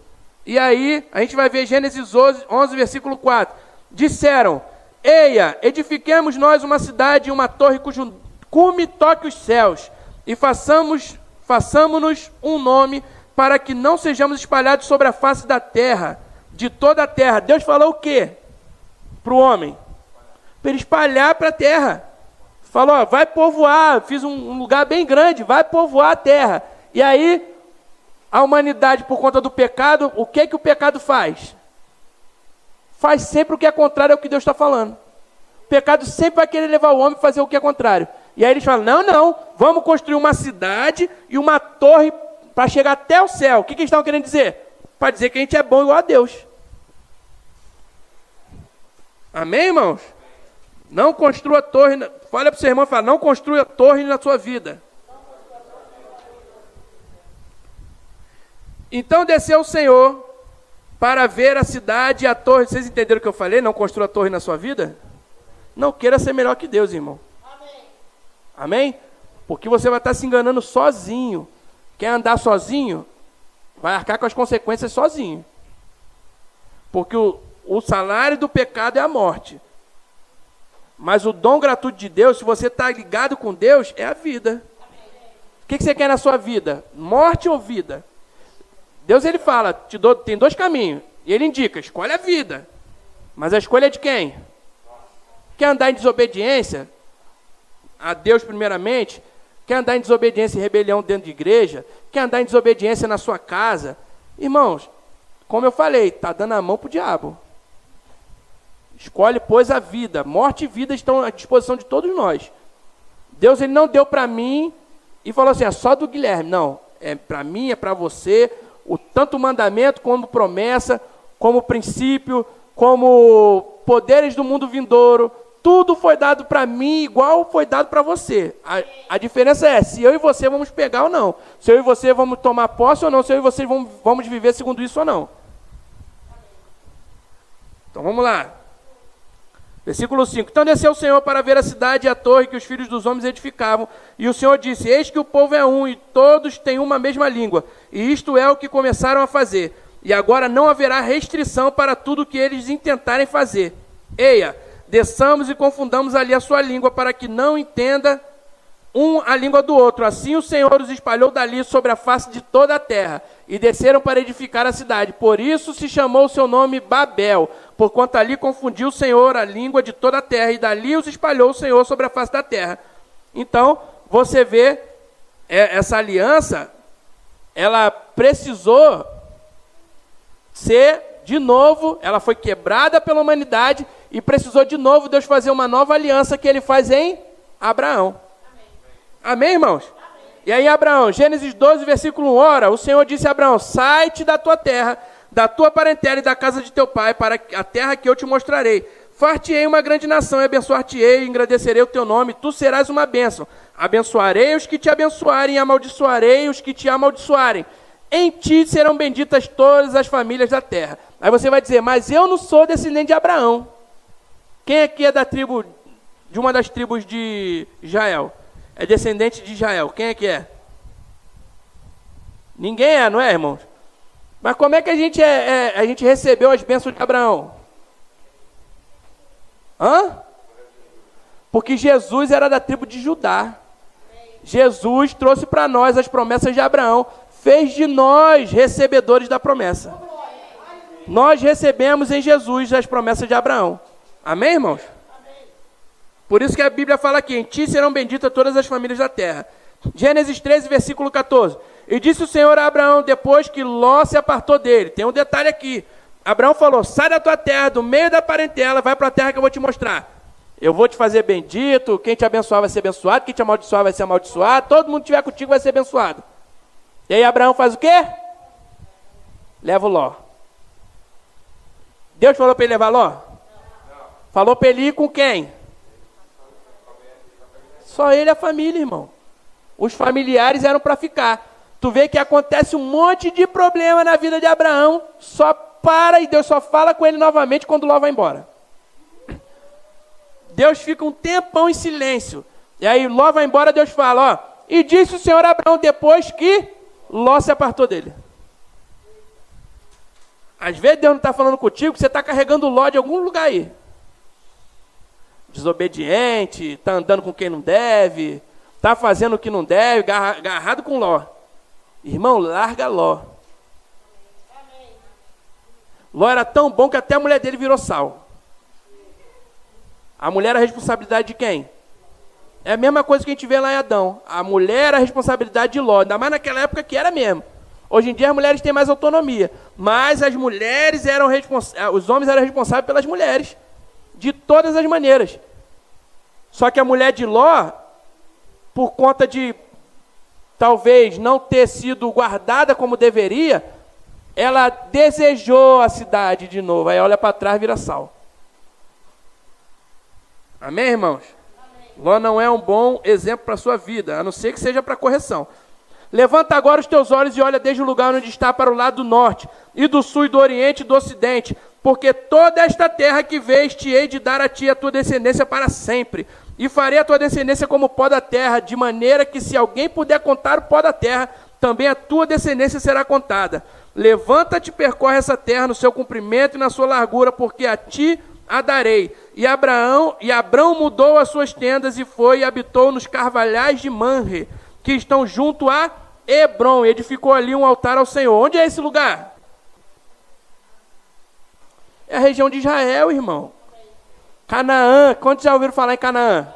E aí, a gente vai ver Gênesis 11, versículo 4. Disseram: eia, edifiquemos nós uma cidade e uma torre cujo cume toque os céus, e façamos-nos um nome, para que não sejamos espalhados sobre a face da terra, de toda a terra. Deus falou o quê para o homem? Para ele espalhar para a terra. Falou, vai povoar, fiz um lugar bem grande, vai povoar a terra. E aí, a humanidade, por conta do pecado, o que o pecado faz? Faz sempre o que é contrário ao que Deus está falando. O pecado sempre vai querer levar o homem a fazer o que é contrário. E aí eles falam, não, vamos construir uma cidade e uma torre para chegar até o céu. O que eles estavam querendo dizer? Para dizer que a gente é bom igual a Deus. Amém, irmãos? Não construa torre. Fala para o seu irmão, fala, não construa torre na sua vida. Então desceu o Senhor para ver a cidade e a torre. Vocês entenderam o que eu falei? Não construa a torre na sua vida? Não queira ser melhor que Deus, irmão. Amém? Amém? Porque você vai estar se enganando sozinho. Quer andar sozinho? Vai arcar com as consequências sozinho. Porque o salário do pecado é a morte. Mas o dom gratuito de Deus, se você está ligado com Deus, é a vida. O que você quer na sua vida? Morte ou vida? Deus, ele fala, tem 2 caminhos. E ele indica, escolhe a vida. Mas a escolha é de quem? Quer andar em desobediência a Deus primeiramente? Quer andar em desobediência e rebelião dentro de igreja? Quer andar em desobediência na sua casa? Irmãos, como eu falei, está dando a mão para o diabo. Escolhe, pois, a vida. Morte e vida estão à disposição de todos nós. Deus, ele não deu para mim e falou assim, é só do Guilherme. Não, é para mim, é para você. Tanto o mandamento como promessa, como princípio, como poderes do mundo vindouro, tudo foi dado para mim igual foi dado para você. A diferença é se eu e você vamos pegar ou não. Se eu e você vamos tomar posse ou não. Se eu e você vamos viver segundo isso ou não. Então vamos lá. Versículo 5. Então desceu o Senhor para ver a cidade e a torre que os filhos dos homens edificavam. E o Senhor disse, eis que o povo é um, e todos têm uma mesma língua. E isto é o que começaram a fazer. E agora não haverá restrição para tudo que eles intentarem fazer. Eia, desçamos e confundamos ali a sua língua, para que não entenda um a língua do outro. Assim o Senhor os espalhou dali sobre a face de toda a terra, e desceram para edificar a cidade. Por isso se chamou o seu nome Babel, porquanto ali confundiu o Senhor a língua de toda a terra, e dali os espalhou o Senhor sobre a face da terra. Então, você vê, essa aliança, ela precisou ser, de novo, ela foi quebrada pela humanidade, e precisou de novo Deus fazer uma nova aliança que ele faz em Abraão. Amém, irmãos? Amém. E aí, Abraão, Gênesis 12, versículo 1, ora, o Senhor disse a Abraão, sai-te da tua terra, da tua parentela e da casa de teu pai, para a terra que eu te mostrarei. Far-te-ei uma grande nação, e abençoar-te-ei, e engrandecerei o teu nome, tu serás uma bênção. Abençoarei os que te abençoarem, e amaldiçoarei os que te amaldiçoarem. Em ti serão benditas todas as famílias da terra. Aí você vai dizer, mas eu não sou descendente de Abraão. Quem aqui é da tribo, de uma das tribos de Israel? É descendente de Israel. Quem é que é? Ninguém é, não é, irmãos? Mas como é que a gente recebeu as bênçãos de Abraão? Porque Jesus era da tribo de Judá. Jesus trouxe para nós as promessas de Abraão. Fez de nós recebedores da promessa. Nós recebemos em Jesus as promessas de Abraão. Amém, irmãos? Por isso que a Bíblia fala aqui, em ti serão benditas todas as famílias da terra. Gênesis 13, versículo 14. E disse o Senhor a Abraão, depois que Ló se apartou dele. Tem um detalhe aqui. Abraão falou, sai da tua terra, do meio da parentela, vai para a terra que eu vou te mostrar. Eu vou te fazer bendito, quem te abençoar vai ser abençoado, quem te amaldiçoar vai ser amaldiçoado, todo mundo que estiver contigo vai ser abençoado. E aí Abraão faz o quê? Leva o Ló. Deus falou para ele levar Ló? Falou para ele ir com quem? Só ele e a família, irmão. Os familiares eram para ficar. Tu vê que acontece um monte de problema na vida de Abraão, só para e Deus só fala com ele novamente quando Ló vai embora. Deus fica um tempão em silêncio. E aí Ló vai embora, Deus fala, ó, e disse o Senhor a Abraão depois que Ló se apartou dele. Às vezes Deus não está falando contigo, você está carregando Ló de algum lugar aí. Desobediente, está andando com quem não deve, está fazendo o que não deve, agarrado com Ló. Irmão, larga Ló. Ló era tão bom que até a mulher dele virou sal. A mulher era a responsabilidade de quem? É a mesma coisa que a gente vê lá em Adão. A mulher era a responsabilidade de Ló, ainda mais naquela época que era mesmo. Hoje em dia as mulheres têm mais autonomia, mas as mulheres eram os homens eram responsáveis pelas mulheres, de todas as maneiras. Só que a mulher de Ló, por conta de talvez não ter sido guardada como deveria, ela desejou a cidade de novo. Aí olha para trás e vira sal. Amém, irmãos? Amém. Ló não é um bom exemplo para a sua vida, a não ser que seja para correção. Levanta agora os teus olhos e olha desde o lugar onde está para o lado do norte, e do sul, e do oriente, e do ocidente, porque toda esta terra que vês te hei de dar a ti e a tua descendência para sempre. E farei a tua descendência como o pó da terra, de maneira que se alguém puder contar o pó da terra, também a tua descendência será contada. Levanta-te e percorre essa terra no seu comprimento e na sua largura, porque a ti a darei. E Abrão mudou as suas tendas e foi e habitou nos carvalhais de Manre, que estão junto a Hebrom, e edificou ali um altar ao Senhor. Onde é esse lugar? É a região de Israel, irmão. Canaã. Quantos já ouviram falar em Canaã?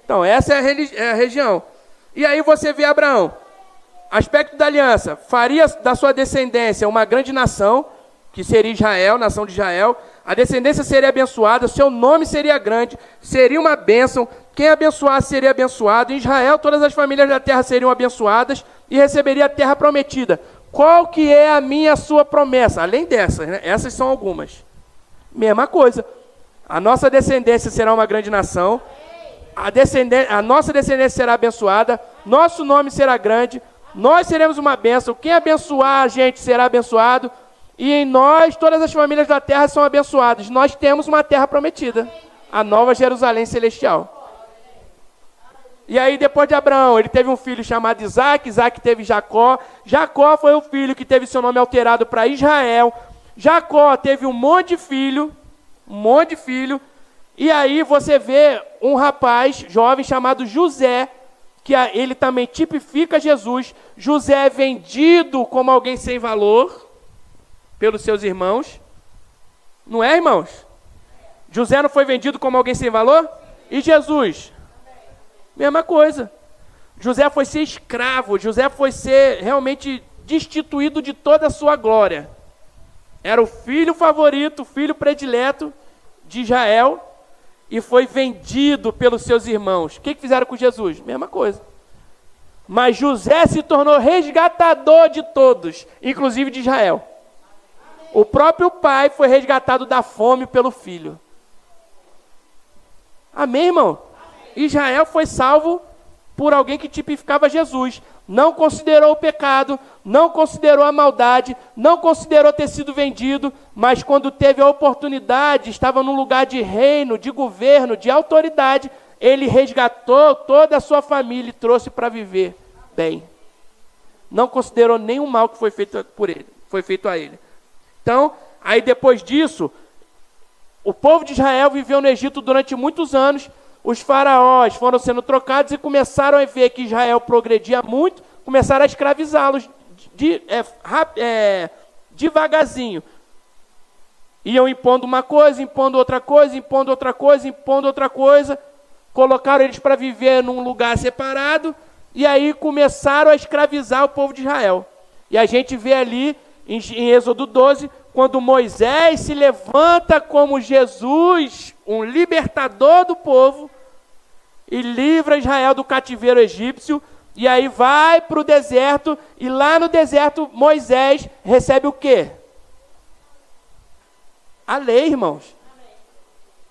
Então, essa é a região. E aí você vê Abraão. Aspecto da aliança. Faria da sua descendência uma grande nação, que seria Israel, nação de Israel. A descendência seria abençoada, seu nome seria grande, seria uma bênção. Quem abençoasse seria abençoado. Em Israel, todas as famílias da terra seriam abençoadas e receberia a terra prometida. Qual que é a minha, a sua promessa? Além dessas, né? Essas são algumas. Mesma coisa. A nossa descendência será uma grande nação. A nossa descendência será abençoada. Nosso nome será grande. Nós seremos uma bênção. Quem abençoar a gente será abençoado. E em nós, todas as famílias da terra são abençoadas. Nós temos uma terra prometida. A nova Jerusalém celestial. E aí, depois de Abraão, ele teve um filho chamado Isaac. Isaac teve Jacó. Jacó foi o filho que teve seu nome alterado para Israel. Jacó teve um monte de filho. E aí você vê um rapaz jovem chamado José, que ele também tipifica Jesus. José é vendido como alguém sem valor pelos seus irmãos. Não é, irmãos? José não foi vendido como alguém sem valor? E Jesus? Mesma coisa. José foi ser escravo. José foi ser realmente destituído de toda a sua glória. Era o filho favorito, o filho predileto de Israel, e foi vendido pelos seus irmãos. O que fizeram com Jesus? Mesma coisa. Mas José se tornou resgatador de todos, inclusive de Israel. O próprio pai foi resgatado da fome pelo filho. Amém, irmão? Israel foi salvo por alguém que tipificava Jesus. Não considerou o pecado, não considerou a maldade, não considerou ter sido vendido, mas quando teve a oportunidade, estava num lugar de reino, de governo, de autoridade, ele resgatou toda a sua família e trouxe para viver bem. Não considerou nenhum mal que foi feito por ele, foi feito a ele. Então, aí depois disso, o povo de Israel viveu no Egito durante muitos anos. Os faraós foram sendo trocados e começaram a ver que Israel progredia muito, começaram a escravizá-los devagarzinho. Iam impondo uma coisa, impondo outra coisa, impondo outra coisa, impondo outra coisa. Colocaram eles para viver num lugar separado e aí começaram a escravizar o povo de Israel. E a gente vê ali em Êxodo 12, quando Moisés se levanta como Jesus, um libertador do povo, e livra Israel do cativeiro egípcio, e aí vai para o deserto, e lá no deserto Moisés recebe o quê? A lei, irmãos.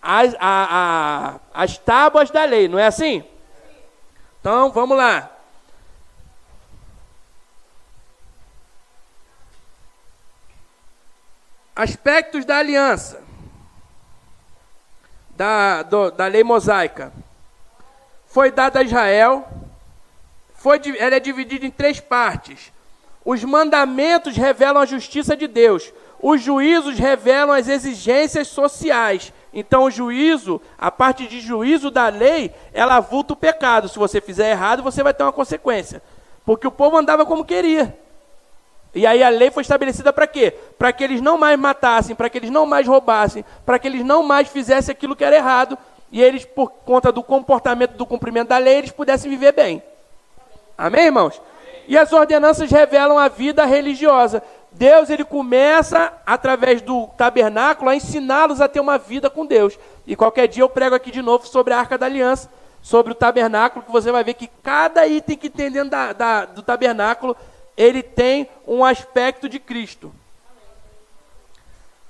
As tábuas da lei, não é assim? Então, vamos lá. Aspectos da aliança, da lei mosaica. Foi dada a Israel, ela é dividida em 3 partes. Os mandamentos revelam a justiça de Deus. Os juízos revelam as exigências sociais. Então o juízo, a parte de juízo da lei, ela avulta o pecado. Se você fizer errado, você vai ter uma consequência. Porque o povo andava como queria. E aí a lei foi estabelecida para quê? Para que eles não mais matassem, para que eles não mais roubassem, para que eles não mais fizessem aquilo que era errado, e eles, por conta do comportamento, do cumprimento da lei, eles pudessem viver bem. Amém, irmãos? E as ordenanças revelam a vida religiosa. Deus, ele começa, através do tabernáculo, a ensiná-los a ter uma vida com Deus. E qualquer dia eu prego aqui de novo sobre a Arca da Aliança, sobre o tabernáculo, que você vai ver que cada item que tem dentro do tabernáculo, ele tem um aspecto de Cristo.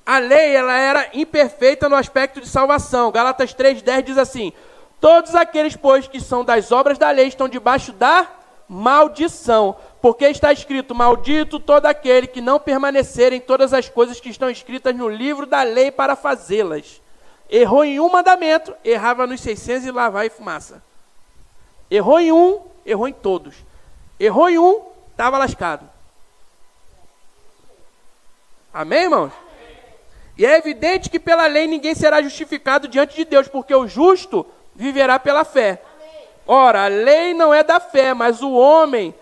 A lei, ela era imperfeita no aspecto de salvação. Gálatas 3:10 diz assim: todos aqueles, pois, que são das obras da lei estão debaixo da maldição, Porque está escrito, maldito todo aquele que não permanecer em todas as coisas que estão escritas no livro da lei para fazê-las. Errou em um mandamento, errava nos 600 e lá vai fumaça. Errou em um, errou em todos. Errou em um, estava lascado. Amém, irmãos? E é evidente que pela lei ninguém será justificado diante de Deus, porque o justo viverá pela fé. Ora, a lei não é da fé, mas o homem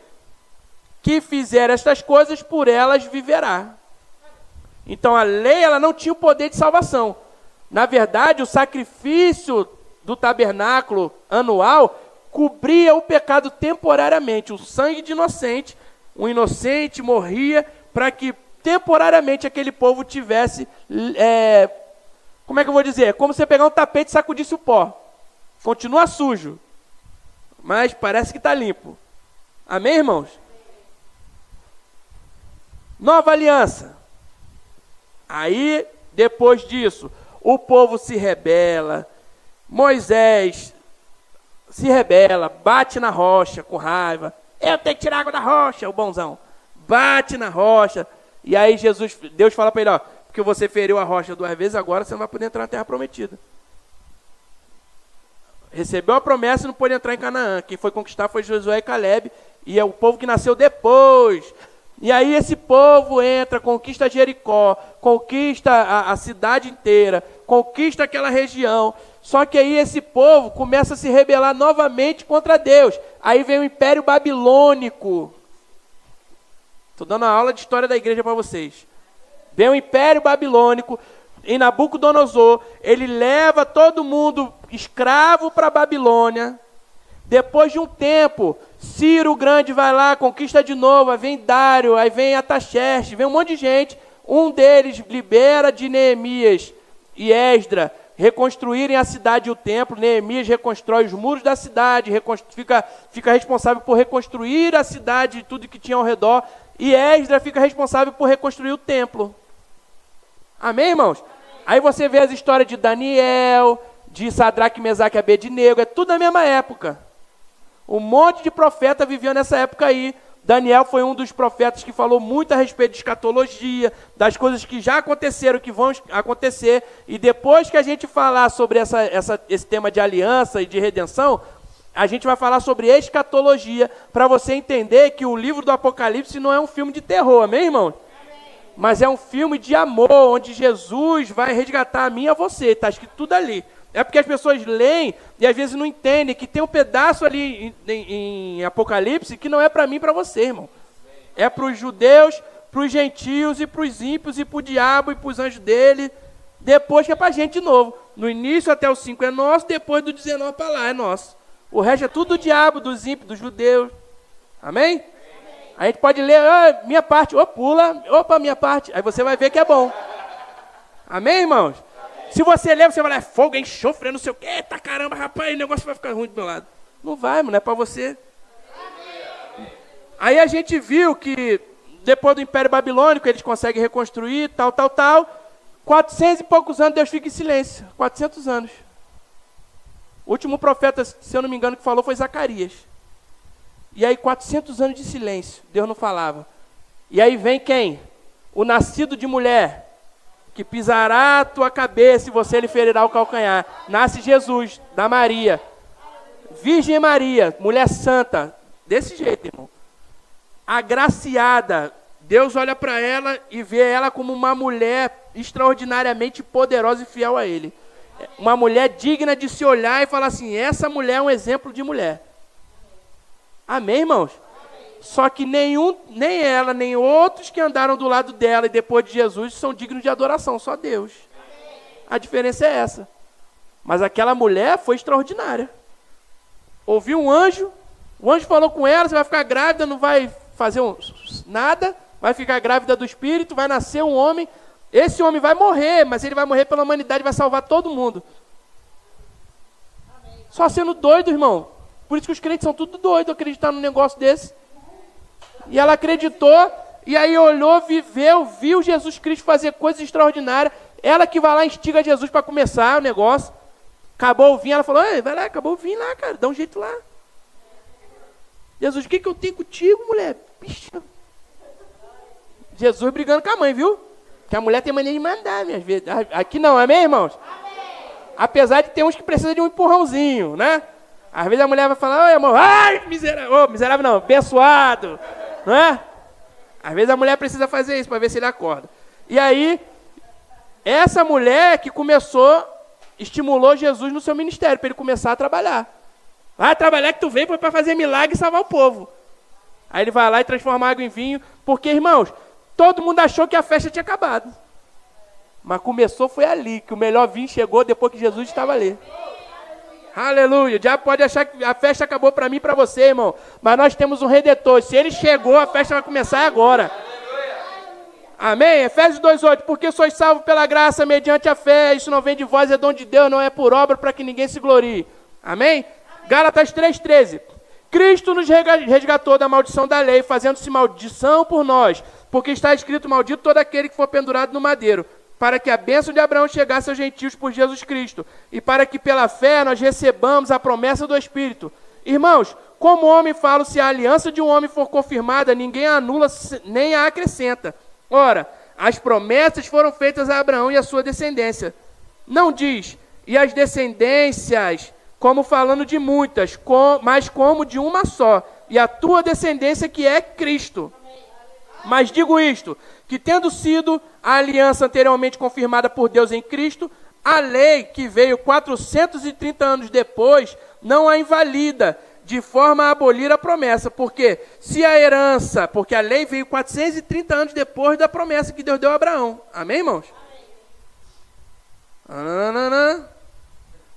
que fizer estas coisas, por elas viverá. Então a lei, ela não tinha o poder de salvação. Na verdade, o sacrifício do tabernáculo anual cobria o pecado temporariamente. O sangue de inocente, o inocente morria para que temporariamente aquele povo tivesse, como é que eu vou dizer? Como você pegar um tapete e sacudisse o pó. Continua sujo, mas parece que está limpo. Amém, irmãos? Nova aliança. Aí, depois disso, o povo se rebela. Moisés se rebela, bate na rocha com raiva. Eu tenho que tirar água da rocha, o bonzão. Bate na rocha. E aí Deus fala para ele, ó, porque você feriu a rocha 2 vezes, agora você não vai poder entrar na terra prometida. Recebeu a promessa e não pôde entrar em Canaã. Quem foi conquistar foi Josué e Caleb. E é o povo que nasceu depois. E aí esse povo entra, conquista Jericó, conquista a cidade inteira, conquista aquela região. Só que aí esse povo começa a se rebelar novamente contra Deus. Aí vem o Império Babilônico. Estou dando uma aula de história da igreja para vocês. Vem o Império Babilônico, em Nabucodonosor, ele leva todo mundo escravo para a Babilônia. Depois de um tempo, Ciro o Grande vai lá, conquista de novo, aí vem Dário, aí vem Ataxerxes, vem um monte de gente. Um deles libera de Neemias e Esdra reconstruírem a cidade e o templo. Neemias reconstrói os muros da cidade, fica responsável por reconstruir a cidade e tudo que tinha ao redor. E Esdra fica responsável por reconstruir o templo. Amém, irmãos? Amém. Aí você vê as histórias de Daniel, de Sadraque, Mesaque e Abednego, é tudo na mesma época. Um monte de profeta vivia nessa época aí. Daniel foi um dos profetas que falou muito a respeito de escatologia, das coisas que já aconteceram, que vão acontecer. E depois que a gente falar sobre esse tema de aliança e de redenção, a gente vai falar sobre escatologia, para você entender que o livro do Apocalipse não é um filme de terror, amém, irmão? Mas é um filme de amor, onde Jesus vai resgatar a mim e a você. Está escrito tudo ali. É porque as pessoas leem e às vezes não entendem que tem um pedaço ali em Apocalipse que não é para mim e para você, irmão. É para os judeus, para os gentios e para os ímpios e para o diabo e para os anjos dele. Depois que é para a gente de novo. No início até o 5 é nosso, depois do 19 para lá é nosso. O resto é tudo do diabo, dos ímpios, dos judeus. Amém? A gente pode ler, minha parte, pula, minha parte. Aí você vai ver que é bom. Amém, irmãos? Amém. Se você ler, você vai lá, fogo, enxofre, não sei o quê. Eita caramba, rapaz, o negócio vai ficar ruim do meu lado. Não vai, mano, não é para você. Amém. Aí a gente viu que depois do Império Babilônico, eles conseguem reconstruir, tal. 400 e poucos anos, Deus fica em silêncio. 400 anos. O último profeta, se eu não me engano, que falou foi Zacarias. E aí 400 anos de silêncio, Deus não falava. E aí vem quem? O nascido de mulher, que pisará a tua cabeça e você lhe ferirá o calcanhar. Nasce Jesus, da Maria. Virgem Maria, mulher santa, desse jeito, irmão. Agraciada, Deus olha para ela e vê ela como uma mulher extraordinariamente poderosa e fiel a Ele. Uma mulher digna de se olhar e falar assim, essa mulher é um exemplo de mulher. Amém, irmãos? Amém. Só que nem ela, nem outros que andaram do lado dela e depois de Jesus são dignos de adoração, só Deus. Amém. A diferença é essa. Mas aquela mulher foi extraordinária. Ouviu um anjo, o anjo falou com ela, você vai ficar grávida, não vai fazer nada, vai ficar grávida do Espírito, vai nascer um homem. Esse homem vai morrer, mas ele vai morrer pela humanidade, vai salvar todo mundo. Amém. Só sendo doido, irmão. Por isso que os crentes são tudo doidos, acreditar num negócio desse. E ela acreditou, e aí olhou, viveu, viu Jesus Cristo fazer coisas extraordinárias. Ela que vai lá e instiga Jesus para começar o negócio. Acabou o vinho, ela falou, vai lá, acabou o vinho lá, cara, dá um jeito lá. Jesus, o que eu tenho contigo, mulher? Bicho. Jesus brigando com a mãe, viu? Que a mulher tem maneira de mandar, minhas vezes. Aqui não, amém, irmãos? Amém. Apesar de ter uns que precisam de um empurrãozinho, né? Às vezes a mulher vai falar, oi, amor, ai, miserável. Oh, miserável não, abençoado. Não é? Às vezes a mulher precisa fazer isso para ver se ele acorda. E aí, essa mulher que estimulou Jesus no seu ministério, para ele começar a trabalhar. Vai trabalhar que tu veio para fazer milagre e salvar o povo. Aí ele vai lá e transforma a água em vinho, porque, irmãos, todo mundo achou que a festa tinha acabado. Mas começou, foi ali, que o melhor vinho chegou depois que Jesus estava ali. Aleluia. O diabo pode achar que a festa acabou para mim e para você, irmão. Mas nós temos um Redentor. Se ele chegou, a festa vai começar agora. Amém? Efésios 2,8. Porque sois salvos pela graça, mediante a fé. Isso não vem de vós, é dom de Deus, não é por obra, para que ninguém se glorie. Amém? Gálatas 3,13. Cristo nos resgatou da maldição da lei, fazendo-se maldição por nós. Porque está escrito, maldito todo aquele que for pendurado no madeiro, para que a bênção de Abraão chegasse aos gentios por Jesus Cristo, e para que pela fé nós recebamos a promessa do Espírito. Irmãos, como homem falo, se a aliança de um homem for confirmada, ninguém a anula nem a acrescenta. Ora, as promessas foram feitas a Abraão e a sua descendência. Não diz, e as descendências, como falando de muitas, mas como de uma só, e a tua descendência que é Cristo. Mas digo isto, que tendo sido a aliança anteriormente confirmada por Deus em Cristo, a lei que veio 430 anos depois não a invalida, de forma a abolir a promessa. Porque a lei veio 430 anos depois da promessa que Deus deu a Abraão. Amém, irmãos? Amém.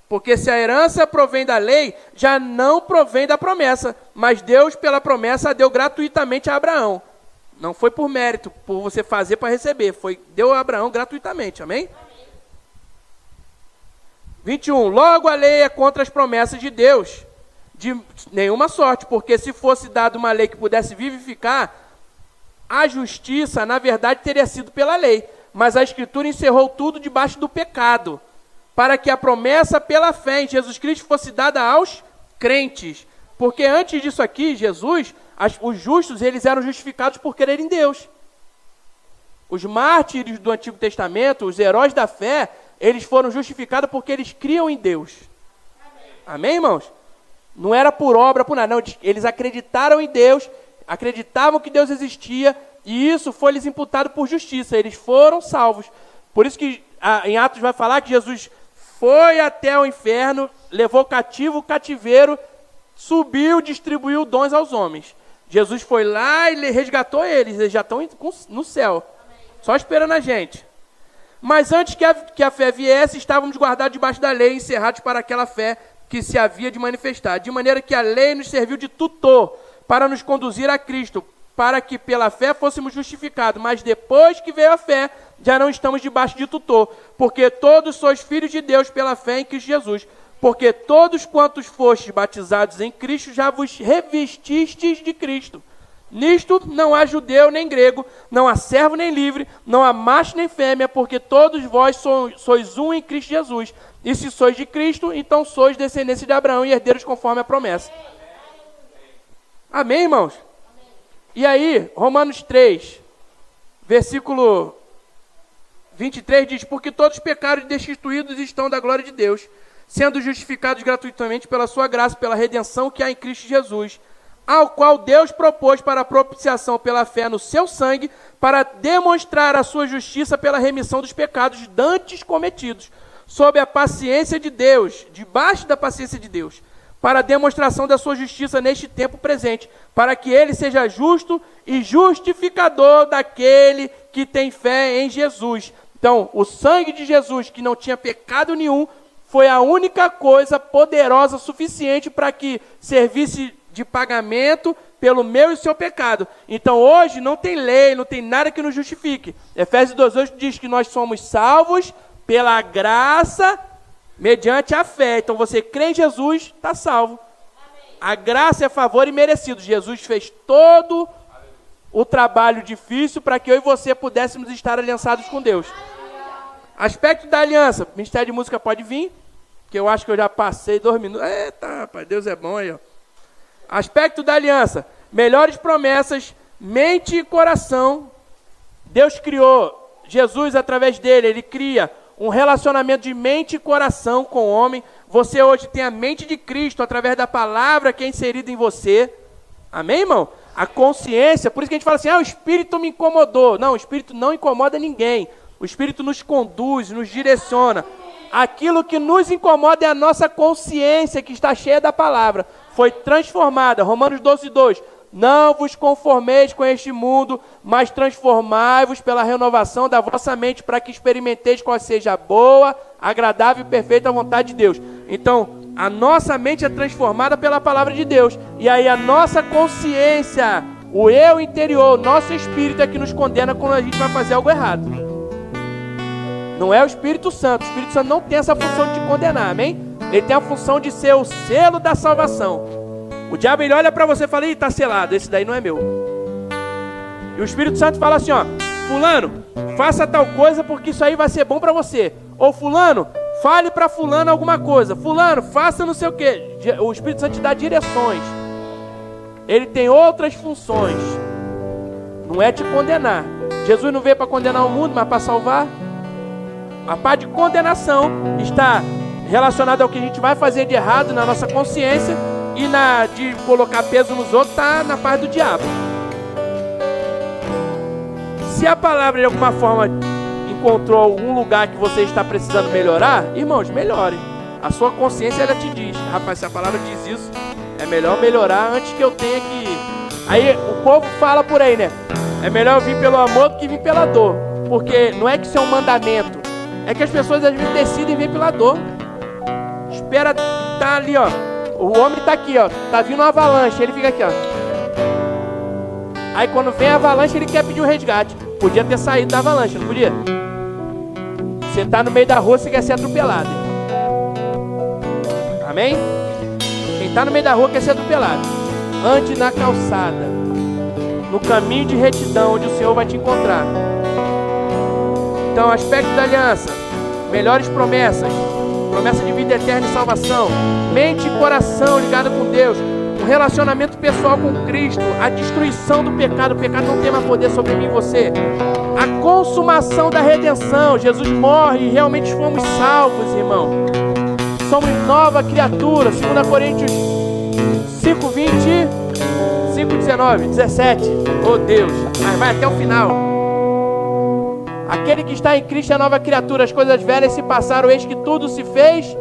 Porque se a herança provém da lei, já não provém da promessa, mas Deus pela promessa a deu gratuitamente a Abraão. Não foi por mérito, por você fazer para receber. Deu a Abraão gratuitamente, amém? 21. Logo a lei é contra as promessas de Deus, de nenhuma sorte, porque se fosse dada uma lei que pudesse vivificar, a justiça, na verdade, teria sido pela lei. Mas a Escritura encerrou tudo debaixo do pecado, para que a promessa pela fé em Jesus Cristo fosse dada aos crentes. Porque antes disso aqui, Jesus... os justos, eles eram justificados por crer em Deus. Os mártires do Antigo Testamento, os heróis da fé, eles foram justificados porque eles criam em Deus. Amém, irmãos? Não era por obra, por nada. Não, eles acreditaram em Deus, acreditavam que Deus existia, e isso foi-lhes imputado por justiça. Eles foram salvos. Por isso que em Atos vai falar que Jesus foi até o inferno, levou cativo o cativeiro, subiu, distribuiu dons aos homens. Jesus foi lá e resgatou eles já estão no céu. Amém. Só esperando a gente. Mas antes que a fé viesse, estávamos guardados debaixo da lei, encerrados para aquela fé que se havia de manifestar. De maneira que a lei nos serviu de tutor para nos conduzir a Cristo, para que pela fé fôssemos justificados. Mas depois que veio a fé, já não estamos debaixo de tutor, porque todos sois filhos de Deus pela fé em Cristo Jesus. Porque todos quantos fostes batizados em Cristo, já vos revestistes de Cristo. Nisto não há judeu nem grego, não há servo nem livre, não há macho nem fêmea, porque todos vós sois um em Cristo Jesus. E se sois de Cristo, então sois descendência de Abraão e herdeiros conforme a promessa. Amém, irmãos? E aí, Romanos 3, versículo 23 diz, porque todos pecaram e destituídos estão da glória de Deus, sendo justificados gratuitamente pela sua graça, pela redenção que há em Cristo Jesus, ao qual Deus propôs para a propiciação pela fé no seu sangue, para demonstrar a sua justiça pela remissão dos pecados dantes cometidos, sob a paciência de Deus, debaixo da paciência de Deus, para a demonstração da sua justiça neste tempo presente, para que ele seja justo e justificador daquele que tem fé em Jesus. Então, o sangue de Jesus, que não tinha pecado nenhum, foi a única coisa poderosa suficiente para que servisse de pagamento pelo meu e seu pecado. Então hoje não tem lei, não tem nada que nos justifique. Efésios 2:8 diz que nós somos salvos pela graça mediante a fé. Então você crê em Jesus, está salvo. A graça é favor e merecido. Jesus fez todo o trabalho difícil para que eu e você pudéssemos estar aliançados com Deus. Aspecto da aliança. O Ministério de Música pode vir, que eu acho que eu já passei 2 minutos. Eita, rapaz, Deus é bom aí, ó. Aspecto da aliança. Melhores promessas mente e coração. Deus criou, Jesus através dele, ele cria um relacionamento de mente e coração com o homem. Você hoje tem a mente de Cristo através da palavra que é inserida em você. Amém, irmão? A consciência, por isso que a gente fala assim, o Espírito me incomodou. Não, o Espírito não incomoda ninguém. O Espírito nos conduz, nos direciona. Aquilo que nos incomoda é a nossa consciência que está cheia da palavra. Foi transformada. Romanos 12:2. Não vos conformeis com este mundo, mas transformai-vos pela renovação da vossa mente, para que experimenteis qual seja a boa, agradável e perfeita vontade de Deus. Então, a nossa mente é transformada pela palavra de Deus. E aí a nossa consciência, o eu interior, nosso espírito é que nos condena quando a gente vai fazer algo errado. Não é o Espírito Santo. O Espírito Santo não tem essa função de te condenar, amém? Ele tem a função de ser o selo da salvação. O diabo, ele olha para você e fala, está selado, esse daí não é meu. E o Espírito Santo fala assim, fulano, faça tal coisa porque isso aí vai ser bom para você. Ou fulano, fale para fulano alguma coisa. Fulano, faça não sei o quê. O Espírito Santo te dá direções. Ele tem outras funções. Não é te condenar. Jesus não veio para condenar o mundo, mas para salvar. A parte de condenação está relacionada ao que a gente vai fazer de errado na nossa consciência. E na de colocar peso nos outros está na parte do diabo. Se a palavra de alguma forma encontrou algum lugar que você está precisando melhorar, irmãos, melhore. A sua consciência, ela te diz, rapaz, se a palavra diz isso, é melhor melhorar antes que eu tenha que... Aí o povo fala por aí, né? É melhor vir pelo amor do que vir pela dor. Porque não é que isso é um mandamento, é que as pessoas às vezes decidem vir pela dor. Espera, tá ali, o homem tá aqui, tá vindo uma avalanche, ele fica aqui, Aí quando vem a avalanche, ele quer pedir um resgate. Podia ter saído da avalanche, não podia? Você tá no meio da rua, você quer ser atropelado. Amém? Quem tá no meio da rua quer ser atropelado. Ande na calçada, no caminho de retidão, onde o Senhor vai te encontrar. Então, aspecto da aliança, melhores promessas, promessa de vida eterna e salvação, mente e coração ligado com Deus, um relacionamento pessoal com Cristo, a destruição do pecado, o pecado não tem mais poder sobre mim e você, a consumação da redenção, Jesus morre e realmente fomos salvos, irmão, somos nova criatura, 2 Coríntios 5:20, 5:19, 17, oh Deus, mas vai até o final. Aquele que está em Cristo é nova criatura, as coisas velhas se passaram, eis que tudo se fez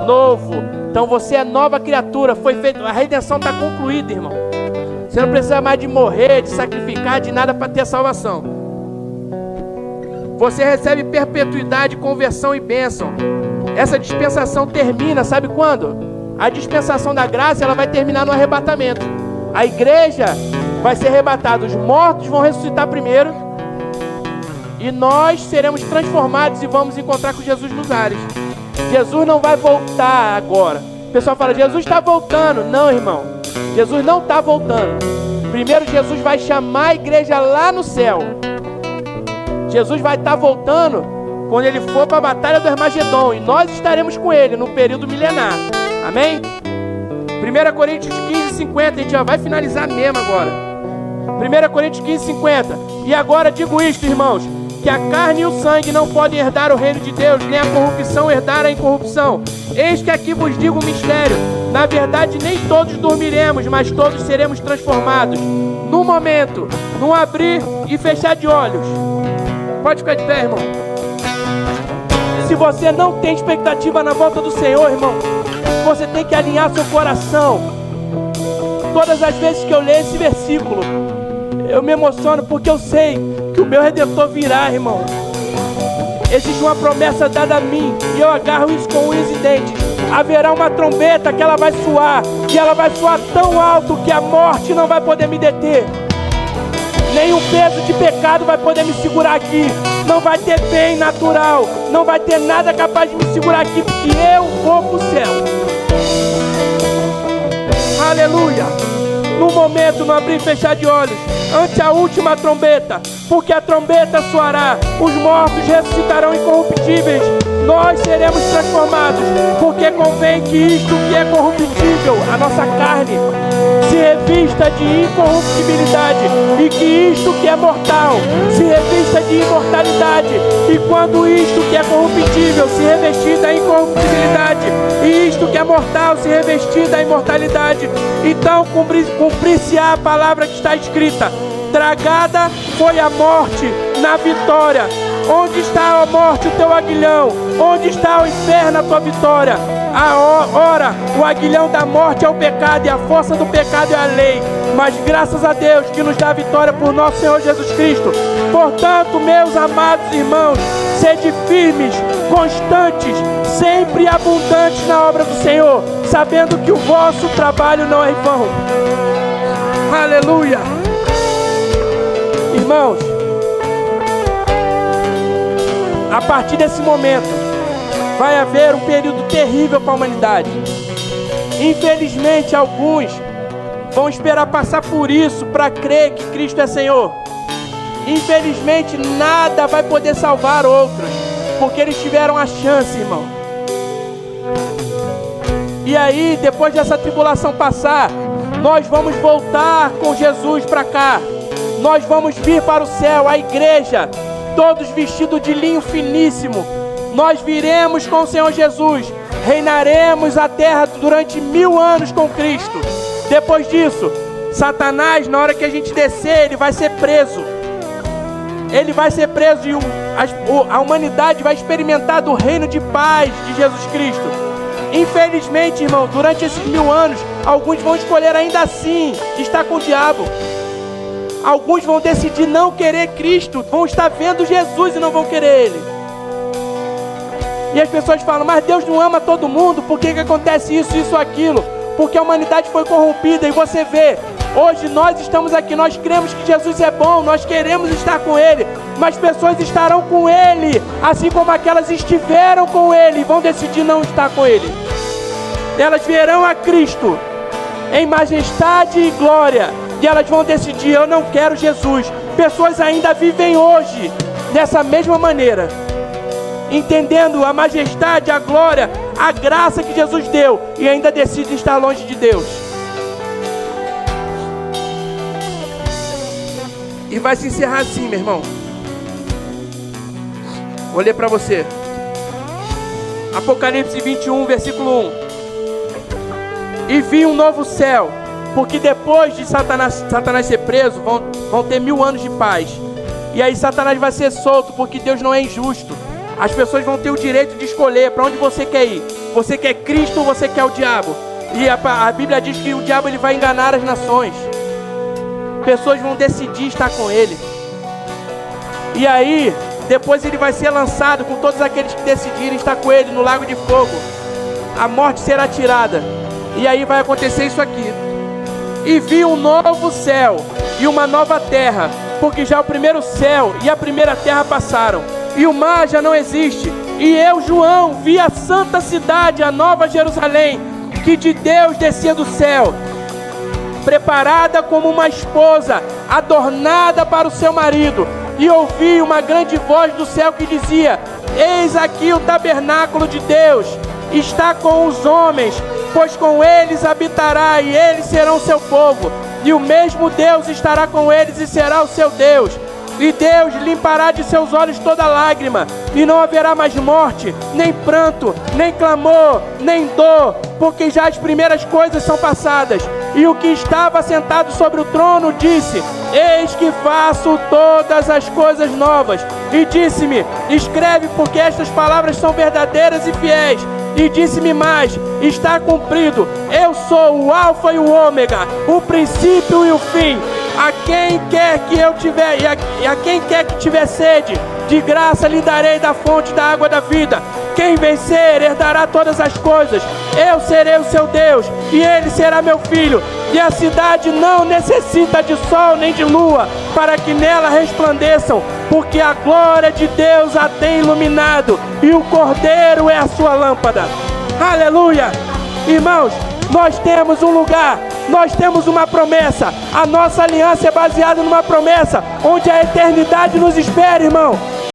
novo. Então você é nova criatura, foi feito, a redenção está concluída, irmão. Você não precisa mais de morrer, de sacrificar, de nada para ter a salvação. Você recebe perpetuidade, conversão e bênção. Essa dispensação termina, sabe quando? A dispensação da graça, ela vai terminar no arrebatamento. A igreja vai ser arrebatada, os mortos vão ressuscitar primeiro, e nós seremos transformados e vamos encontrar com Jesus nos ares. Jesus não vai voltar agora. O pessoal fala, Jesus está voltando. Não, irmão. Jesus não está voltando. Primeiro Jesus vai chamar a igreja lá no céu. Jesus vai estar voltando quando ele for para a batalha do Armagedon. E nós estaremos com ele no período milenar. Amém? 1 Coríntios 15:50. A gente já vai finalizar mesmo agora. 1 Coríntios 15:50. E agora digo isto, irmãos, que a carne e o sangue não podem herdar o reino de Deus, nem a corrupção herdar a incorrupção. Eis que aqui vos digo um mistério. Na verdade, nem todos dormiremos, mas todos seremos transformados. Num momento, num abrir e fechar de olhos. Pode ficar de pé, irmão. Se você não tem expectativa na volta do Senhor, irmão, você tem que alinhar seu coração. Todas as vezes que eu leio esse versículo, eu me emociono porque eu sei que o meu Redentor virá, irmão. Existe uma promessa dada a mim e eu agarro isso com unhas e dentes. Haverá uma trombeta que ela vai soar, e ela vai soar tão alto que a morte não vai poder me deter. Nenhum peso de pecado vai poder me segurar aqui. Não vai ter bem natural, não vai ter nada capaz de me segurar aqui, porque eu vou pro céu. Aleluia. no momento, no abrir e fechar de olhos, ante a última trombeta, porque a trombeta soará, os mortos ressuscitarão incorruptíveis, nós seremos transformados, porque convém que isto que é corruptível, a nossa carne, se revista de incorruptibilidade, e que isto que é mortal se revista de imortalidade, e quando isto que é corruptível se revestir da incorruptibilidade, e isto que é mortal se revestir da imortalidade, então cumprir-se-á a palavra que está escrita: tragada foi a morte na vitória. Onde está, ó morte, o teu aguilhão? Onde está, o inferno, a tua vitória? Ora, o aguilhão da morte é o pecado, e a força do pecado é a lei. Mas graças a Deus que nos dá a vitória por nosso Senhor Jesus Cristo. Portanto, meus amados irmãos, sede firmes, constantes, sempre abundantes na obra do Senhor, sabendo que o vosso trabalho não é em vão. Aleluia! Irmãos, a partir desse momento vai haver um período terrível para a humanidade. Infelizmente, alguns vão esperar passar por isso para crer que Cristo é Senhor. Infelizmente, nada vai poder salvar outros, porque eles tiveram a chance, irmão. E aí, depois dessa tribulação passar, nós vamos voltar com Jesus para cá. Nós vamos vir para o céu, a igreja, todos vestidos de linho finíssimo. Nós viremos com o Senhor Jesus, reinaremos a terra durante 1000 anos com Cristo. Depois disso, Satanás, na hora que a gente descer, ele vai ser preso. Ele vai ser preso e a humanidade vai experimentar do reino de paz de Jesus Cristo. Infelizmente, irmão, durante esses 1000 anos, alguns vão escolher ainda assim estar com o diabo. Alguns vão decidir não querer Cristo, vão estar vendo Jesus e não vão querer Ele. E as pessoas falam: mas Deus não ama todo mundo, por que acontece isso, isso, aquilo? Porque a humanidade foi corrompida. E você vê, hoje nós estamos aqui, nós cremos que Jesus é bom, nós queremos estar com Ele, mas pessoas estarão com Ele, assim como aquelas estiveram com Ele, e vão decidir não estar com Ele. Elas verão a Cristo em majestade e glória, e elas vão decidir: eu não quero Jesus. Pessoas ainda vivem hoje dessa mesma maneira, entendendo a majestade, a glória, a graça que Jesus deu, e ainda decidem estar longe de Deus. E vai se encerrar assim, meu irmão. Vou ler para você. Apocalipse 21, versículo 1. E vi um novo céu, porque depois de Satanás ser preso, vão ter 1000 anos de paz. E aí Satanás vai ser solto, porque Deus não é injusto. As pessoas vão ter o direito de escolher para onde você quer ir. Você quer Cristo ou você quer o diabo? E a Bíblia diz que o diabo ele vai enganar as nações. Pessoas vão decidir estar com ele. E aí, depois ele vai ser lançado com todos aqueles que decidirem estar com ele no lago de fogo. A morte será tirada. E aí vai acontecer isso aqui. E vi um novo céu e uma nova terra, porque já o primeiro céu e a primeira terra passaram, e o mar já não existe. E eu, João, vi a santa cidade, a nova Jerusalém, que de Deus descia do céu, preparada como uma esposa, adornada para o seu marido. E ouvi uma grande voz do céu que dizia: eis aqui o tabernáculo de Deus, está com os homens, pois com eles habitará, e eles serão seu povo, e o mesmo Deus estará com eles e será o seu Deus. E Deus limpará de seus olhos toda lágrima, e não haverá mais morte, nem pranto, nem clamor, nem dor, porque já as primeiras coisas são passadas. E o que estava sentado sobre o trono disse: eis que faço todas as coisas novas. E disse-me: escreve, porque estas palavras são verdadeiras e fiéis. E disse-me mais: está cumprido. Eu sou o Alfa e o Ômega, o princípio e o fim. A quem quer que eu tiver, e a quem quer que tiver sede, de graça lhe darei da fonte da água da vida. Quem vencer herdará todas as coisas. Eu serei o seu Deus, e ele será meu filho. E a cidade não necessita de sol nem de lua, para que nela resplandeçam, porque a glória de Deus a tem iluminado, e o Cordeiro é a sua lâmpada. Aleluia! Irmãos, nós temos um lugar nós temos uma promessa. A nossa aliança é baseada numa promessa, onde a eternidade nos espera, irmão.